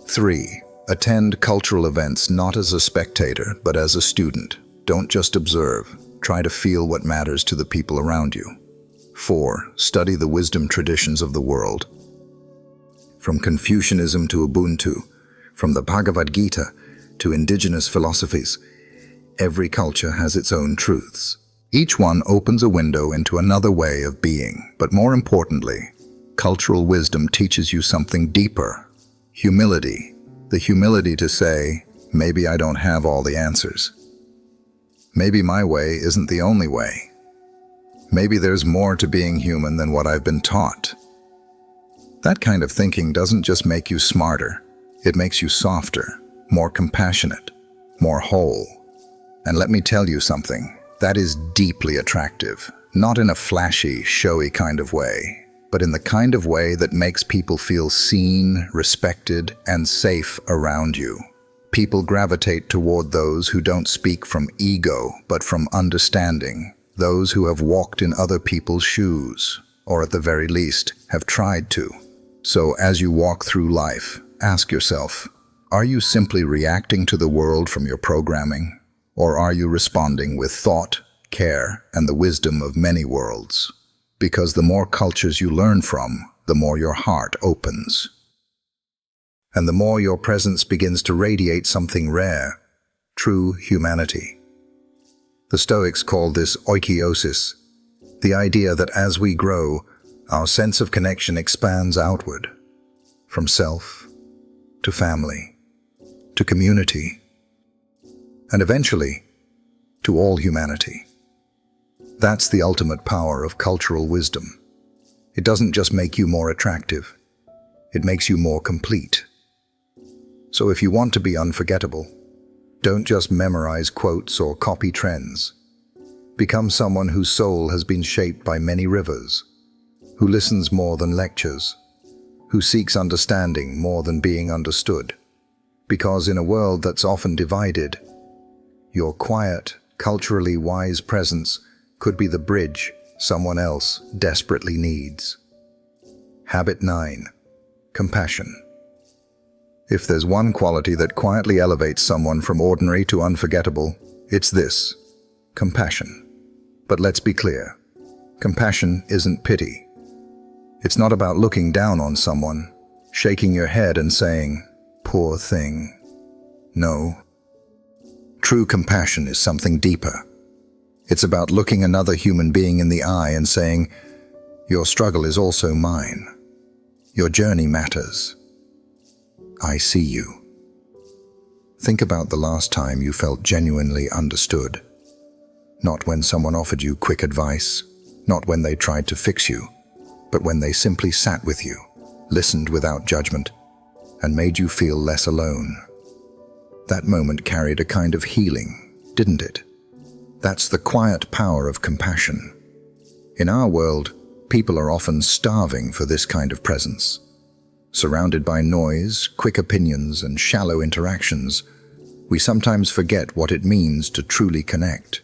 3. Attend cultural events not as a spectator, but as a student. Don't just observe. Try to feel what matters to the people around you. 4. Study the wisdom traditions of the world. From Confucianism to Ubuntu, from the Bhagavad Gita to indigenous philosophies, every culture has its own truths. Each one opens a window into another way of being. But more importantly, cultural wisdom teaches you something deeper. Humility. The humility to say, maybe I don't have all the answers. Maybe my way isn't the only way. Maybe there's more to being human than what I've been taught. That kind of thinking doesn't just make you smarter. It makes you softer, more compassionate, more whole. And let me tell you something. That is deeply attractive, not in a flashy, showy kind of way, but in the kind of way that makes people feel seen, respected, and safe around you. People gravitate toward those who don't speak from ego, but from understanding, those who have walked in other people's shoes, or at the very least, have tried to. So as you walk through life, ask yourself, are you simply reacting to the world from your programming? Or are you responding with thought, care, and the wisdom of many worlds? Because the more cultures you learn from, the more your heart opens. And the more your presence begins to radiate something rare, true humanity. The Stoics call this oikiosis, the idea that as we grow, our sense of connection expands outward, from self to family to community, and eventually, to all humanity. That's the ultimate power of cultural wisdom. It doesn't just make you more attractive, it makes you more complete. So if you want to be unforgettable, don't just memorize quotes or copy trends. Become someone whose soul has been shaped by many rivers, who listens more than lectures, who seeks understanding more than being understood. Because in a world that's often divided, your quiet, culturally wise presence could be the bridge someone else desperately needs. Habit 9. Compassion. If there's one quality that quietly elevates someone from ordinary to unforgettable, it's this: compassion. But let's be clear, compassion isn't pity. It's not about looking down on someone, shaking your head and saying, "Poor thing." No. True compassion is something deeper. It's about looking another human being in the eye and saying, "Your struggle is also mine. Your journey matters. I see you." Think about the last time you felt genuinely understood. Not when someone offered you quick advice, not when they tried to fix you, but when they simply sat with you, listened without judgment, and made you feel less alone. That moment carried a kind of healing, didn't it? That's the quiet power of compassion. In our world, people are often starving for this kind of presence. Surrounded by noise, quick opinions, and shallow interactions, we sometimes forget what it means to truly connect.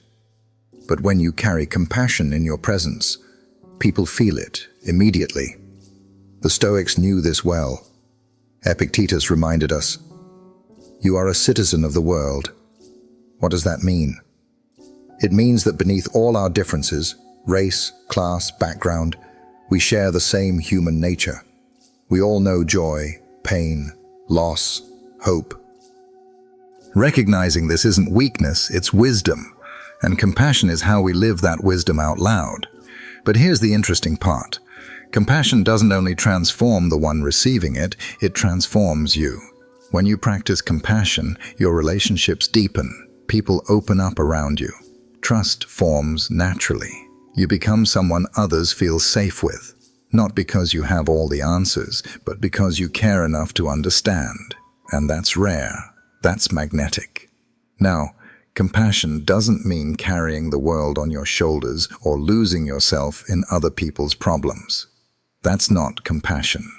But when you carry compassion in your presence, people feel it immediately. The Stoics knew this well. Epictetus reminded us, "You are a citizen of the world." What does that mean? It means that beneath all our differences, race, class, background, we share the same human nature. We all know joy, pain, loss, hope. Recognizing this isn't weakness, it's wisdom, and compassion is how we live that wisdom out loud. But here's the interesting part. Compassion doesn't only transform the one receiving it, it transforms you. When you practice compassion, your relationships deepen, people open up around you. Trust forms naturally. You become someone others feel safe with, not because you have all the answers, but because you care enough to understand. And that's rare. That's magnetic. Now, Compassion doesn't mean carrying the world on your shoulders or losing yourself in other people's problems. That's not compassion.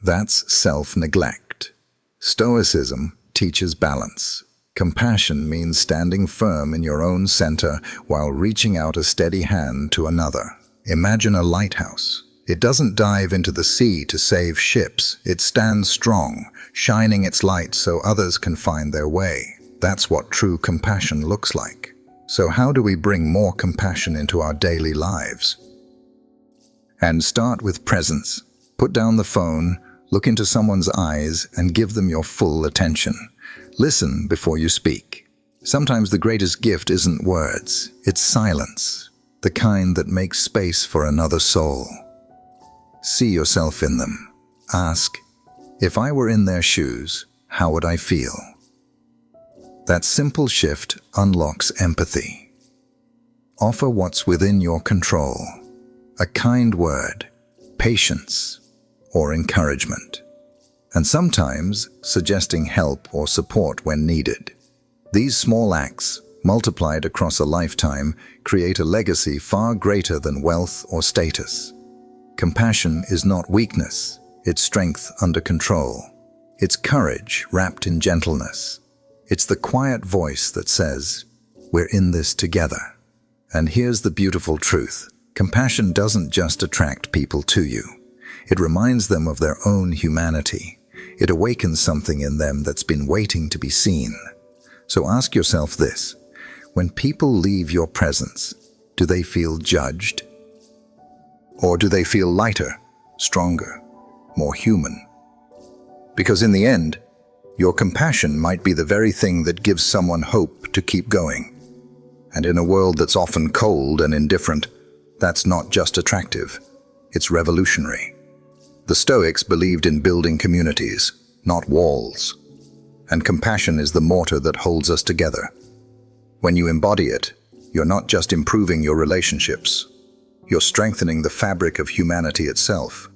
That's self-neglect. Stoicism teaches balance. Compassion means standing firm in your own center while reaching out a steady hand to another. Imagine a lighthouse. It doesn't dive into the sea to save ships. It stands strong, shining its light so others can find their way. That's what true compassion looks like. So how do we bring more compassion into our daily lives? And start with presence. Put down the phone, look into someone's eyes, and give them your full attention. Listen before you speak. Sometimes the greatest gift isn't words, it's silence, the kind that makes space for another soul. See yourself in them. Ask, if I were in their shoes, how would I feel? That simple shift unlocks empathy. Offer what's within your control. A kind word, patience, or encouragement. And sometimes suggesting help or support when needed. These small acts, multiplied across a lifetime, create a legacy far greater than wealth or status. Compassion is not weakness, it's strength under control. It's courage wrapped in gentleness. It's the quiet voice that says, we're in this together. And here's the beautiful truth. Compassion doesn't just attract people to you. It reminds them of their own humanity. It awakens something in them that's been waiting to be seen. So ask yourself this, when people leave your presence, do they feel judged? Or do they feel lighter, stronger, more human? Because in the end, your compassion might be the very thing that gives someone hope to keep going. And in a world that's often cold and indifferent, that's not just attractive, it's revolutionary. The Stoics believed in building communities, not walls. And compassion is the mortar that holds us together. When you embody it, you're not just improving your relationships, you're strengthening the fabric of humanity itself.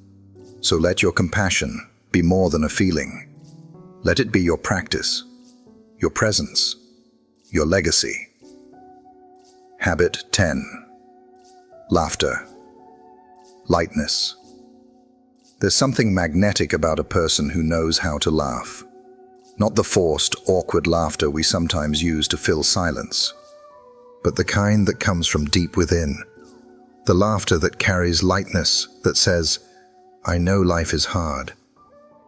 So let your compassion be more than a feeling. Let it be your practice, your presence, your legacy. Habit 10. Laughter. Lightness. There's something magnetic about a person who knows how to laugh. Not the forced, awkward laughter we sometimes use to fill silence, but the kind that comes from deep within. The laughter that carries lightness, that says, I know life is hard,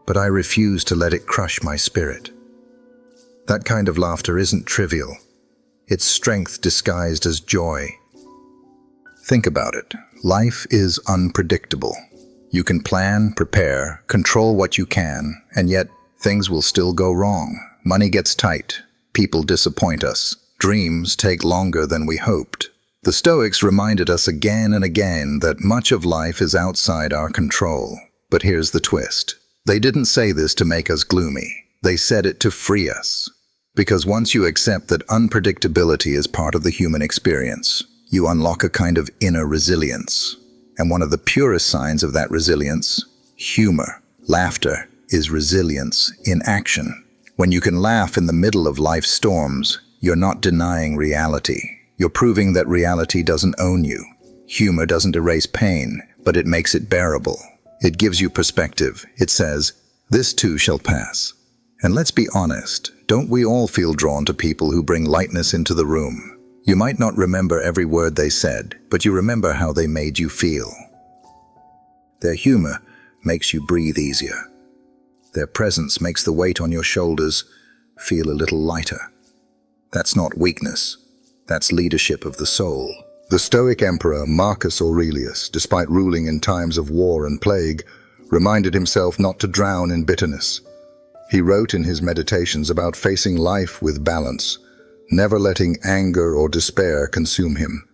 but I refuse to let it crush my spirit. That kind of laughter isn't trivial. It's strength disguised as joy. Think about it. Life is unpredictable. You can plan, prepare, control what you can, and yet things will still go wrong. Money gets tight. People disappoint us. Dreams take longer than we hoped. The Stoics reminded us again and again that much of life is outside our control. But here's the twist. They didn't say this to make us gloomy. They said it to free us. Because once you accept that unpredictability is part of the human experience, you unlock a kind of inner resilience. And one of the purest signs of that resilience, humor, laughter, is resilience in action. When you can laugh in the middle of life's storms, you're not denying reality. You're proving that reality doesn't own you. Humor doesn't erase pain, but it makes it bearable. It gives you perspective. It says, this too shall pass. And let's be honest, don't we all feel drawn to people who bring lightness into the room? You might not remember every word they said, but you remember how they made you feel. Their humor makes you breathe easier. Their presence makes the weight on your shoulders feel a little lighter. That's not weakness. That's leadership of the soul. The Stoic emperor Marcus Aurelius, despite ruling in times of war and plague, reminded himself not to drown in bitterness. He wrote in his meditations about facing life with balance, never letting anger or despair consume him.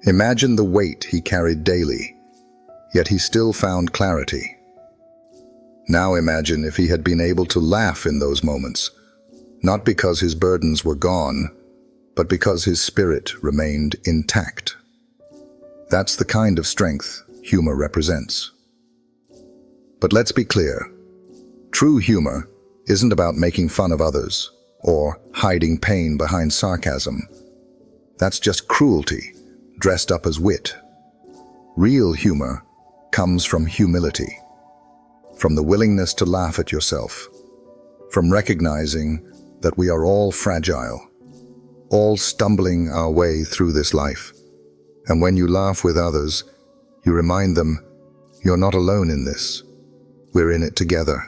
Imagine the weight he carried daily, yet he still found clarity. Now imagine if he had been able to laugh in those moments, not because his burdens were gone, but because his spirit remained intact. That's the kind of strength humor represents. But let's be clear, true humor isn't about making fun of others or hiding pain behind sarcasm. That's just cruelty, dressed up as wit. Real humor comes from humility, from the willingness to laugh at yourself, from recognizing that we are all fragile, all stumbling our way through this life. And when you laugh with others, you remind them, you're not alone in this. We're in it together.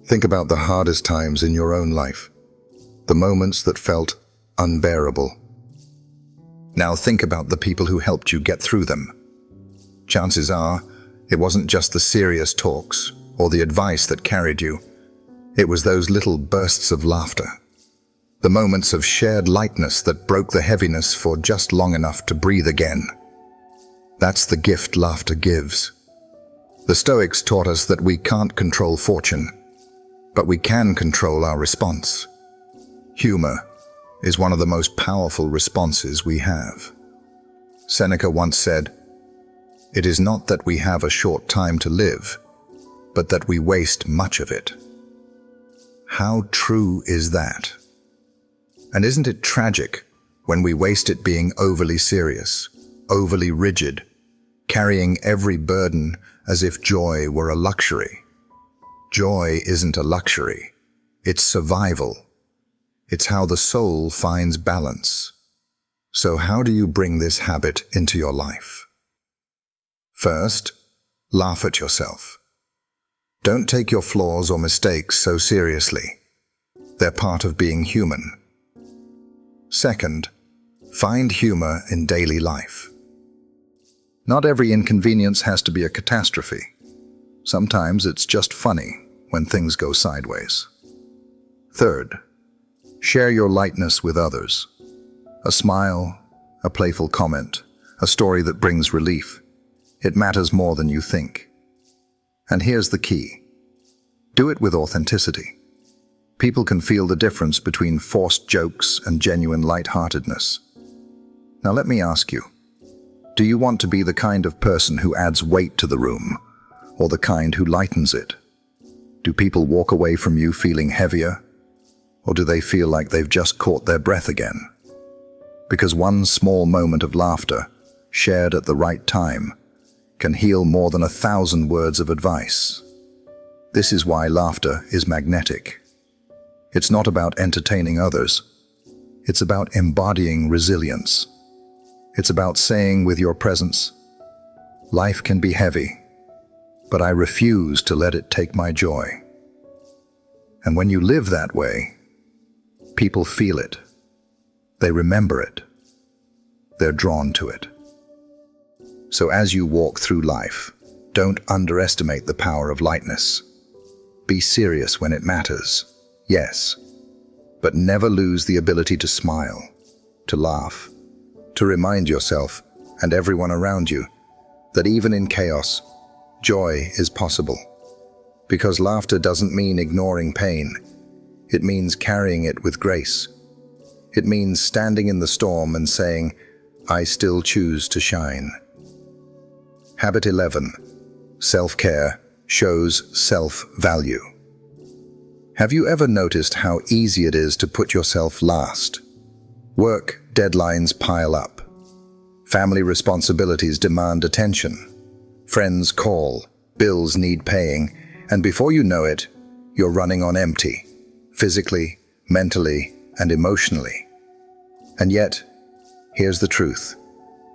Think about the hardest times in your own life, the moments that felt unbearable. Now think about the people who helped you get through them. Chances are, it wasn't just the serious talks or the advice that carried you. It was those little bursts of laughter, the moments of shared lightness that broke the heaviness for just long enough to breathe again. That's the gift laughter gives. The Stoics taught us that we can't control fortune, but we can control our response. Humor is one of the most powerful responses we have. Seneca once said, "It is not that we have a short time to live, but that we waste much of it." How true is that? And isn't it tragic when we waste it being overly serious, overly rigid, carrying every burden as if joy were a luxury? Joy isn't a luxury, it's survival. It's how the soul finds balance. So how do you bring this habit into your life? First, laugh at yourself. Don't take your flaws or mistakes so seriously. They're part of being human. Second, find humor in daily life. Not every inconvenience has to be a catastrophe. Sometimes it's just funny when things go sideways. Third, share your lightness with others. A smile, a playful comment, a story that brings relief. It matters more than you think. And here's the key. Do it with authenticity. People can feel the difference between forced jokes and genuine lightheartedness. Now let me ask you, do you want to be the kind of person who adds weight to the room, or the kind who lightens it? Do people walk away from you feeling heavier, or do they feel like they've just caught their breath again? Because one small moment of laughter, shared at the right time, can heal more than 1,000 words of advice. This is why laughter is magnetic. It's not about entertaining others. It's about embodying resilience. It's about saying with your presence, "Life can be heavy, but I refuse to let it take my joy." And when you live that way, people feel it. They remember it. They're drawn to it. So as you walk through life, don't underestimate the power of lightness. Be serious when it matters, yes, but never lose the ability to smile, to laugh, to remind yourself and everyone around you that even in chaos, joy is possible. Because laughter doesn't mean ignoring pain. It means carrying it with grace. It means standing in the storm and saying, "I still choose to shine." Habit 11. Self-care shows self-value. Have you ever noticed how easy it is to put yourself last? Work deadlines pile up. Family responsibilities demand attention. Friends call, bills need paying, and before you know it, you're running on empty, physically, mentally, and emotionally. And yet, here's the truth.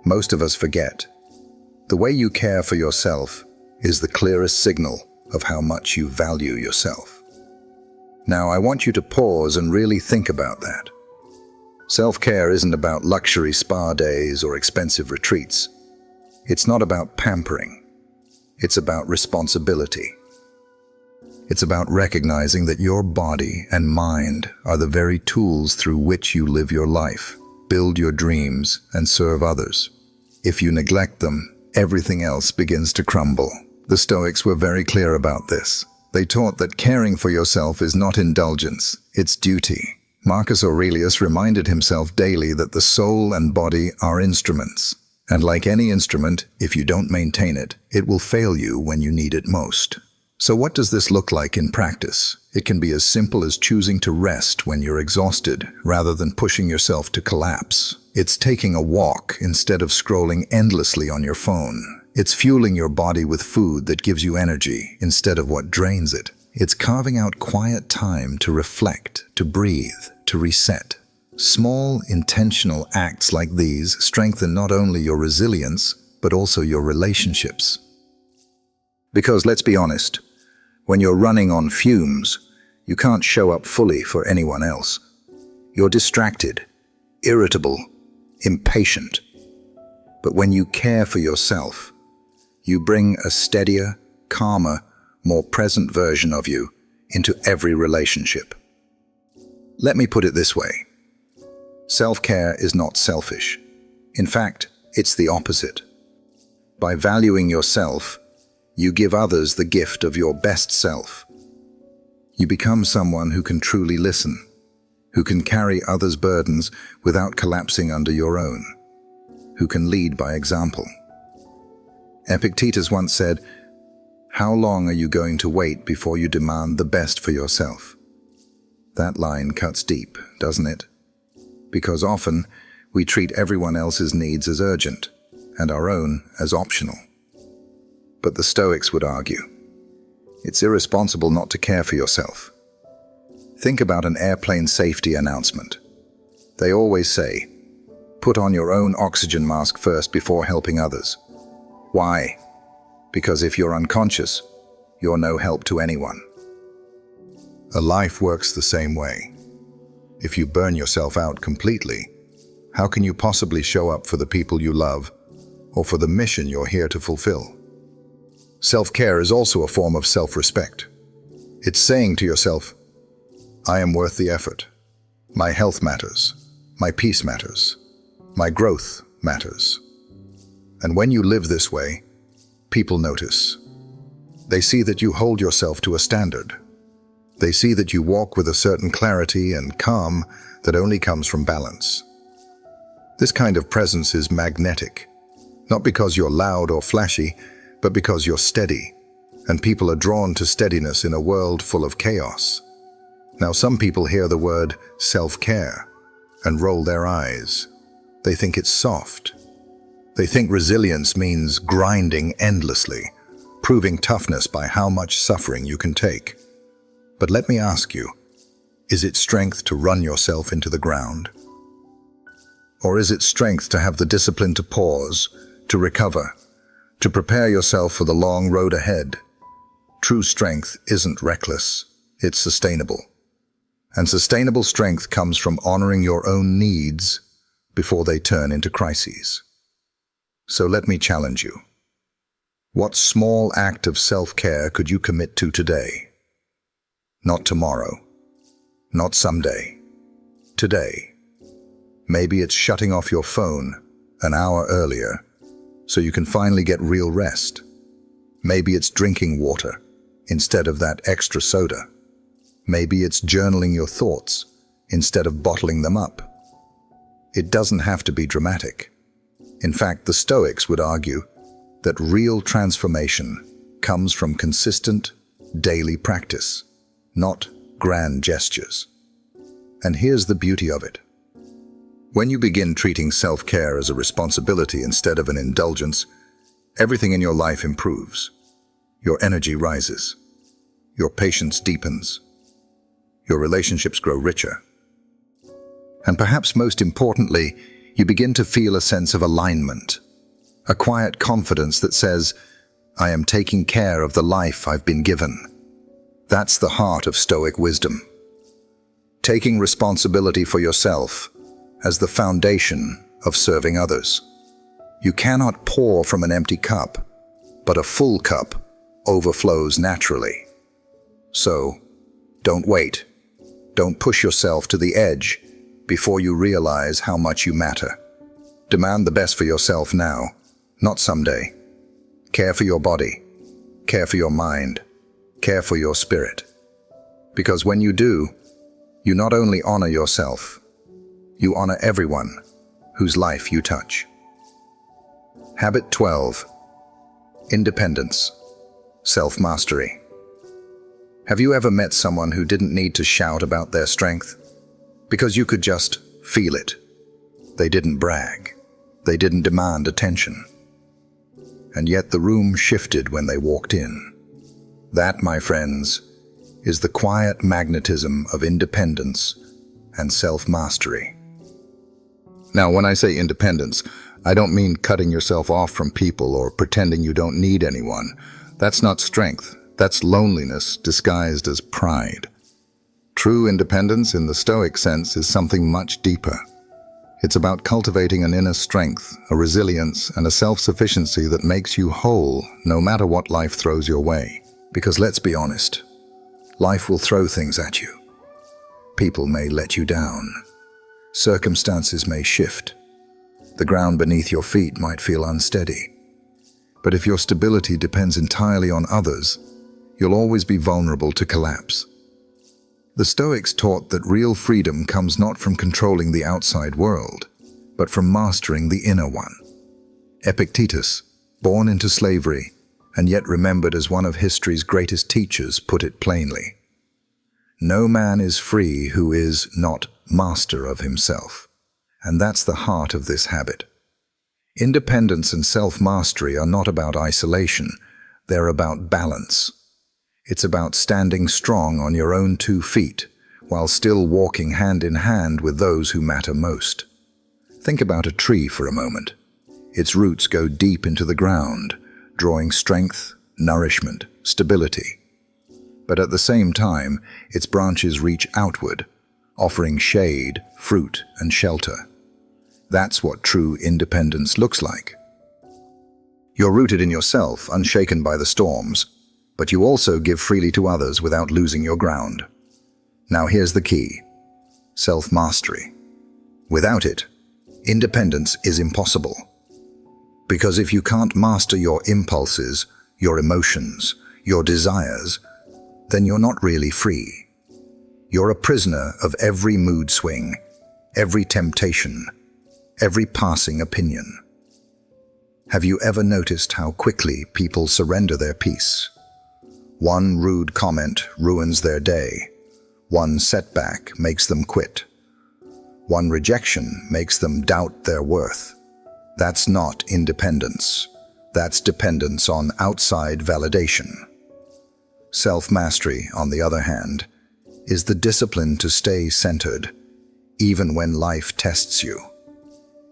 Most of us forget. The way you care for yourself is the clearest signal of how much you value yourself. Now, I want you to pause and really think about that. Self-care isn't about luxury spa days or expensive retreats. It's not about pampering. It's about responsibility. It's about recognizing that your body and mind are the very tools through which you live your life, build your dreams, and serve others. If you neglect them, everything else begins to crumble. The Stoics were very clear about this. They taught that caring for yourself is not indulgence, it's duty. Marcus Aurelius reminded himself daily that the soul and body are instruments. And like any instrument, if you don't maintain it, it will fail you when you need it most. So what does this look like in practice? It can be as simple as choosing to rest when you're exhausted, rather than pushing yourself to collapse. It's taking a walk instead of scrolling endlessly on your phone. It's fueling your body with food that gives you energy instead of what drains it. It's carving out quiet time to reflect, to breathe, to reset. Small, intentional acts like these strengthen not only your resilience, but also your relationships. Because let's be honest, when you're running on fumes, you can't show up fully for anyone else. You're distracted, irritable, impatient. But when you care for yourself, you bring a steadier, calmer, more present version of you into every relationship. Let me put it this way. Self-care is not selfish. In fact, it's the opposite. By valuing yourself, you give others the gift of your best self. You become someone who can truly listen, who can carry others' burdens without collapsing under your own, who can lead by example. Epictetus once said, "How long are you going to wait before you demand the best for yourself?" That line cuts deep, doesn't it? Because often we treat everyone else's needs as urgent and our own as optional. But the Stoics would argue, it's irresponsible not to care for yourself. Think about an airplane safety announcement. They always say, put on your own oxygen mask first before helping others. Why? Because if you're unconscious, you're no help to anyone. A life works the same way. If you burn yourself out completely, how can you possibly show up for the people you love or for the mission you're here to fulfill? Self-care is also a form of self-respect. It's saying to yourself, I am worth the effort. My health matters. My peace matters. My growth matters. And when you live this way, people notice. They see that you hold yourself to a standard. They see that you walk with a certain clarity and calm that only comes from balance. This kind of presence is magnetic, not because you're loud or flashy, but because you're steady, and people are drawn to steadiness in a world full of chaos. Now, some people hear the word self-care and roll their eyes. They think it's soft. They think resilience means grinding endlessly, proving toughness by how much suffering you can take. But let me ask you, is it strength to run yourself into the ground? Or is it strength to have the discipline to pause, to recover, to prepare yourself for the long road ahead? True strength isn't reckless, it's sustainable. And sustainable strength comes from honoring your own needs before they turn into crises. So let me challenge you. What small act of self-care could you commit to today? Not tomorrow, not someday, today. Maybe it's shutting off your phone an hour earlier so you can finally get real rest. Maybe it's drinking water instead of that extra soda. Maybe it's journaling your thoughts instead of bottling them up. It doesn't have to be dramatic. In fact, the Stoics would argue that real transformation comes from consistent, daily practice, not grand gestures. And here's the beauty of it. When you begin treating self-care as a responsibility instead of an indulgence, everything in your life improves. Your energy rises. Your patience deepens. Your relationships grow richer. And perhaps most importantly, you begin to feel a sense of alignment, a quiet confidence that says, I am taking care of the life I've been given. That's the heart of Stoic wisdom. Taking responsibility for yourself as the foundation of serving others. You cannot pour from an empty cup, but a full cup overflows naturally. So, don't wait. Don't push yourself to the edge before you realize how much you matter. Demand the best for yourself now, not someday. Care for your body. Care for your mind. Care for your spirit. Because when you do, you not only honor yourself, you honor everyone whose life you touch. Habit 12. Independence. Self-mastery. Have you ever met someone who didn't need to shout about their strength? Because you could just feel it. They didn't brag. They didn't demand attention. And yet the room shifted when they walked in. That, my friends, is the quiet magnetism of independence and self-mastery. Now, when I say independence, I don't mean cutting yourself off from people or pretending you don't need anyone. That's not strength. That's loneliness disguised as pride. True independence in the Stoic sense is something much deeper. It's about cultivating an inner strength, a resilience, and a self-sufficiency that makes you whole no matter what life throws your way. Because let's be honest, life will throw things at you. People may let you down. Circumstances may shift. The ground beneath your feet might feel unsteady. But if your stability depends entirely on others, you'll always be vulnerable to collapse. The Stoics taught that real freedom comes not from controlling the outside world, but from mastering the inner one. Epictetus, born into slavery, and yet remembered as one of history's greatest teachers, put it plainly. No man is free who is not master of himself. And that's the heart of this habit. Independence and self-mastery are not about isolation, they're about balance. It's about standing strong on your own 2 feet, while still walking hand in hand with those who matter most. Think about a tree for a moment. Its roots go deep into the ground, drawing strength, nourishment, stability. But at the same time, its branches reach outward, offering shade, fruit, and shelter. That's what true independence looks like. You're rooted in yourself, unshaken by the storms, but you also give freely to others without losing your ground. Now here's the key: self-mastery. Without it, independence is impossible. Because if you can't master your impulses, your emotions, your desires, then you're not really free. You're a prisoner of every mood swing, every temptation, every passing opinion. Have you ever noticed how quickly people surrender their peace? One rude comment ruins their day. One setback makes them quit. One rejection makes them doubt their worth. That's not independence. That's dependence on outside validation. Self-mastery, on the other hand, is the discipline to stay centered, even when life tests you.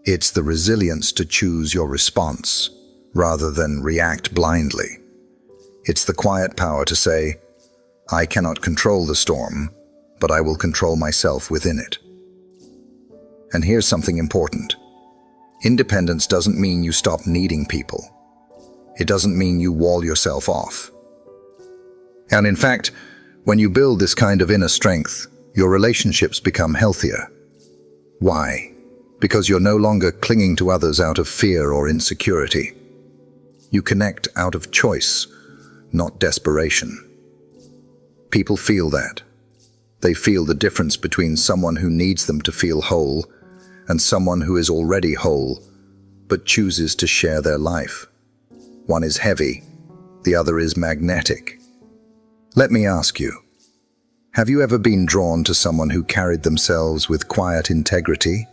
It's the resilience to choose your response, rather than react blindly. It's the quiet power to say, I cannot control the storm, but I will control myself within it. And here's something important. Independence doesn't mean you stop needing people. It doesn't mean you wall yourself off. And in fact, when you build this kind of inner strength, your relationships become healthier. Why? Because you're no longer clinging to others out of fear or insecurity. You connect out of choice, not desperation. People feel that. They feel the difference between someone who needs them to feel whole and someone who is already whole, but chooses to share their life. One is heavy, the other is magnetic. Let me ask you, have you ever been drawn to someone who carried themselves with quiet integrity?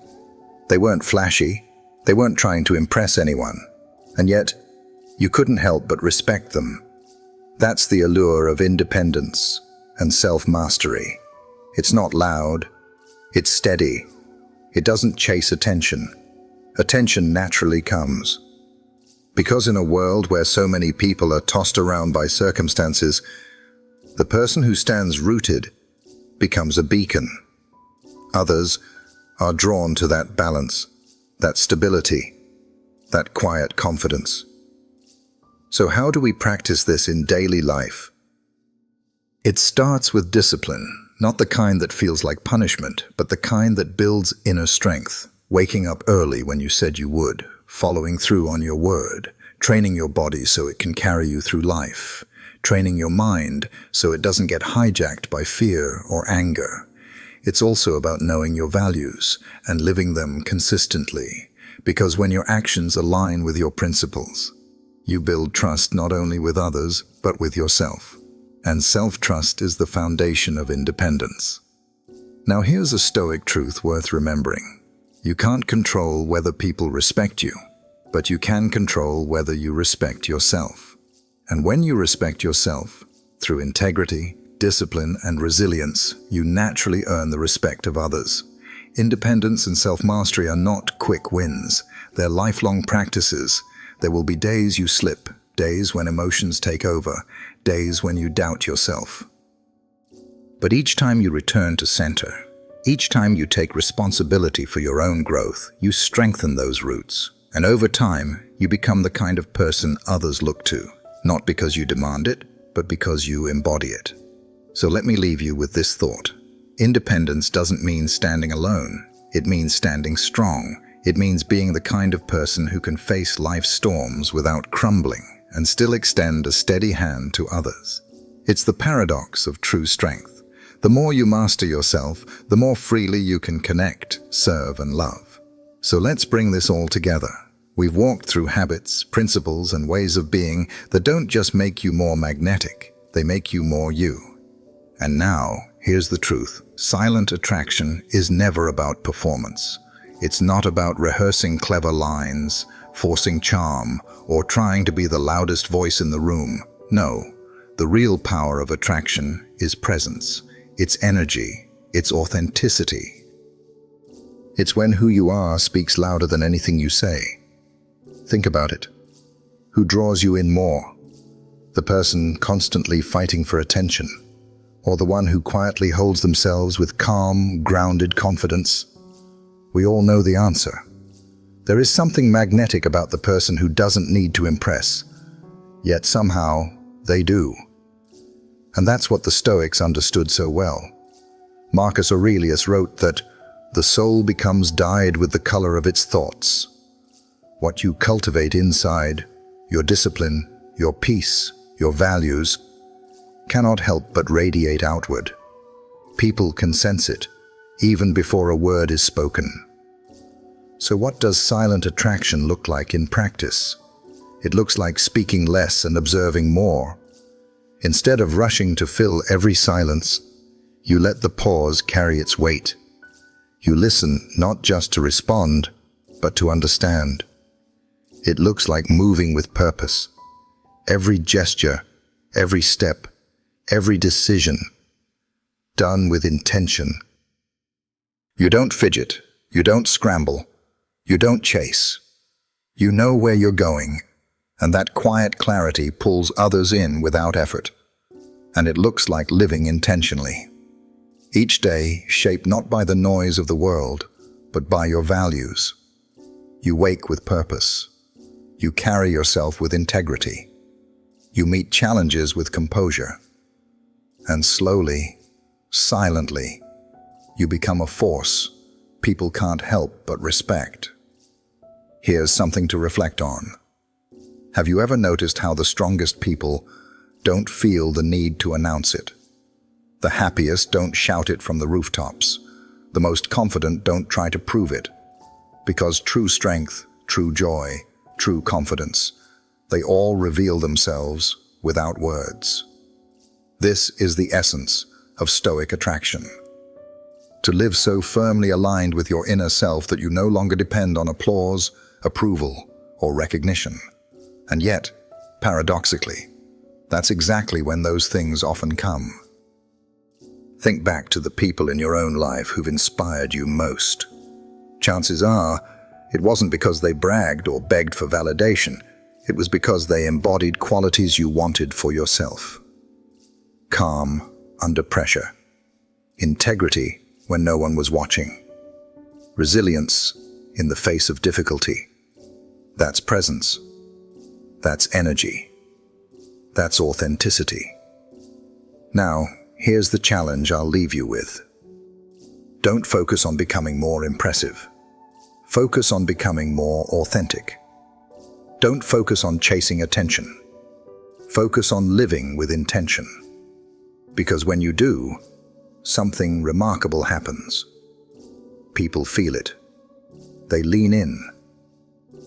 They weren't flashy, they weren't trying to impress anyone, and yet you couldn't help but respect them. That's the allure of independence and self-mastery. It's not loud, it's steady. It doesn't chase attention. Attention naturally comes. Because in a world where so many people are tossed around by circumstances, the person who stands rooted becomes a beacon. Others are drawn to that balance, that stability, that quiet confidence. So how do we practice this in daily life? It starts with discipline, not the kind that feels like punishment, but the kind that builds inner strength. Waking up early when you said you would, following through on your word, training your body so it can carry you through life, training your mind so it doesn't get hijacked by fear or anger. It's also about knowing your values and living them consistently, because when your actions align with your principles, you build trust not only with others, but with yourself. And self-trust is the foundation of independence. Now here's a Stoic truth worth remembering. You can't control whether people respect you, but you can control whether you respect yourself. And when you respect yourself, through integrity, discipline, and resilience, you naturally earn the respect of others. Independence and self-mastery are not quick wins. They're lifelong practices. There will be days you slip, days when emotions take over, days when you doubt yourself. But each time you return to center, each time you take responsibility for your own growth, you strengthen those roots. And over time, you become the kind of person others look to, not because you demand it, but because you embody it. So let me leave you with this thought. Independence doesn't mean standing alone. It means standing strong. It means being the kind of person who can face life's storms without crumbling and still extend a steady hand to others. It's the paradox of true strength. The more you master yourself, the more freely you can connect, serve, and love. So let's bring this all together. We've walked through habits, principles, and ways of being that don't just make you more magnetic, they make you more you. And now, here's the truth. Silent attraction is never about performance. It's not about rehearsing clever lines, forcing charm, or trying to be the loudest voice in the room. No, the real power of attraction is presence, its energy, its authenticity. It's when who you are speaks louder than anything you say. Think about it. Who draws you in more? The person constantly fighting for attention, or the one who quietly holds themselves with calm, grounded confidence? We all know the answer. There is something magnetic about the person who doesn't need to impress, yet somehow they do. And that's what the Stoics understood so well. Marcus Aurelius wrote that the soul becomes dyed with the color of its thoughts. What you cultivate inside, your discipline, your peace, your values, cannot help but radiate outward. People can sense it, even before a word is spoken. So what does silent attraction look like in practice? It looks like speaking less and observing more. Instead of rushing to fill every silence, you let the pause carry its weight. You listen not just to respond, but to understand. It looks like moving with purpose. Every gesture, every step, every decision, done with intention. You don't fidget, you don't scramble, you don't chase. You know where you're going, and that quiet clarity pulls others in without effort. And it looks like living intentionally. Each day shaped not by the noise of the world, but by your values. You wake with purpose. You carry yourself with integrity. You meet challenges with composure. And slowly, silently, you become a force people can't help but respect. Here's something to reflect on. Have you ever noticed how the strongest people don't feel the need to announce it? The happiest don't shout it from the rooftops. The most confident don't try to prove it. Because true strength, true joy, true confidence, they all reveal themselves without words. This is the essence of Stoic attraction. To live so firmly aligned with your inner self that you no longer depend on applause, approval, or recognition. And yet, paradoxically, that's exactly when those things often come. Think back to the people in your own life who've inspired you most. Chances are, it wasn't because they bragged or begged for validation. It was because they embodied qualities you wanted for yourself. Calm under pressure. Integrity when no one was watching. Resilience in the face of difficulty. That's presence. That's energy. That's authenticity. Now, here's the challenge I'll leave you with. Don't focus on becoming more impressive. Focus on becoming more authentic. Don't focus on chasing attention. Focus on living with intention. Because when you do, something remarkable happens. People feel it. They lean in.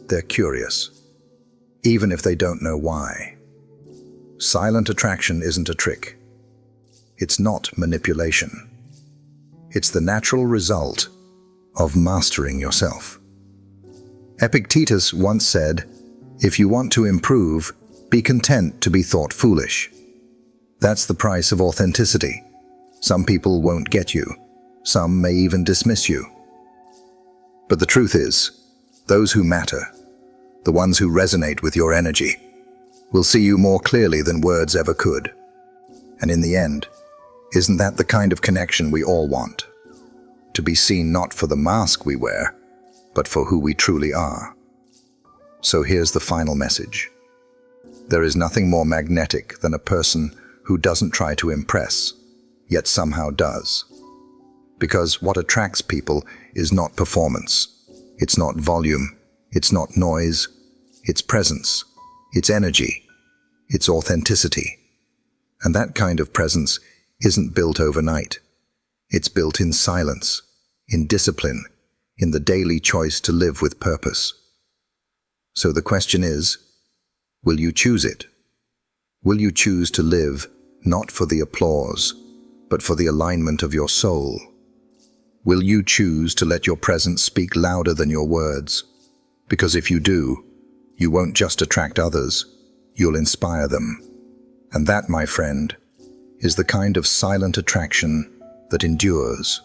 They're curious, even if they don't know why. Silent attraction isn't a trick. It's not manipulation. It's the natural result of mastering yourself. Epictetus once said, "If you want to improve, be content to be thought foolish." That's the price of authenticity. Some people won't get you. Some may even dismiss you. But the truth is, those who matter, the ones who resonate with your energy, will see you more clearly than words ever could. And in the end, isn't that the kind of connection we all want? To be seen not for the mask we wear, but for who we truly are. So here's the final message. There is nothing more magnetic than a person who doesn't try to impress, yet somehow does. Because what attracts people is not performance. It's not volume. It's not noise. It's presence. It's energy. It's authenticity. And that kind of presence isn't built overnight. It's built in silence, in discipline, in the daily choice to live with purpose. So the question is, will you choose it? Will you choose to live not for the applause, but for the alignment of your soul? Will you choose to let your presence speak louder than your words? Because if you do, you won't just attract others, you'll inspire them. And that, my friend, is the kind of silent attraction that endures.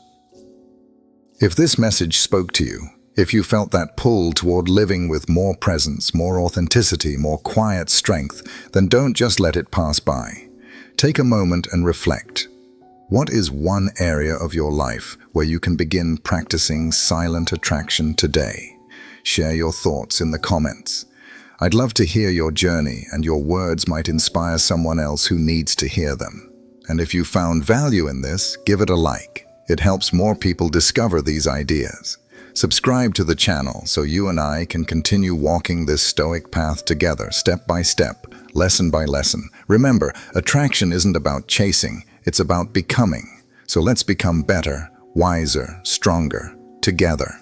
If this message spoke to you, if you felt that pull toward living with more presence, more authenticity, more quiet strength, then don't just let it pass by. Take a moment and reflect. What is one area of your life where you can begin practicing silent attraction today? Share your thoughts in the comments. I'd love to hear your journey, and your words might inspire someone else who needs to hear them. And if you found value in this, give it a like. It helps more people discover these ideas. Subscribe to the channel so you and I can continue walking this Stoic path together, step by step, lesson by lesson. Remember, attraction isn't about chasing, it's about becoming. So let's become better, wiser, stronger, together.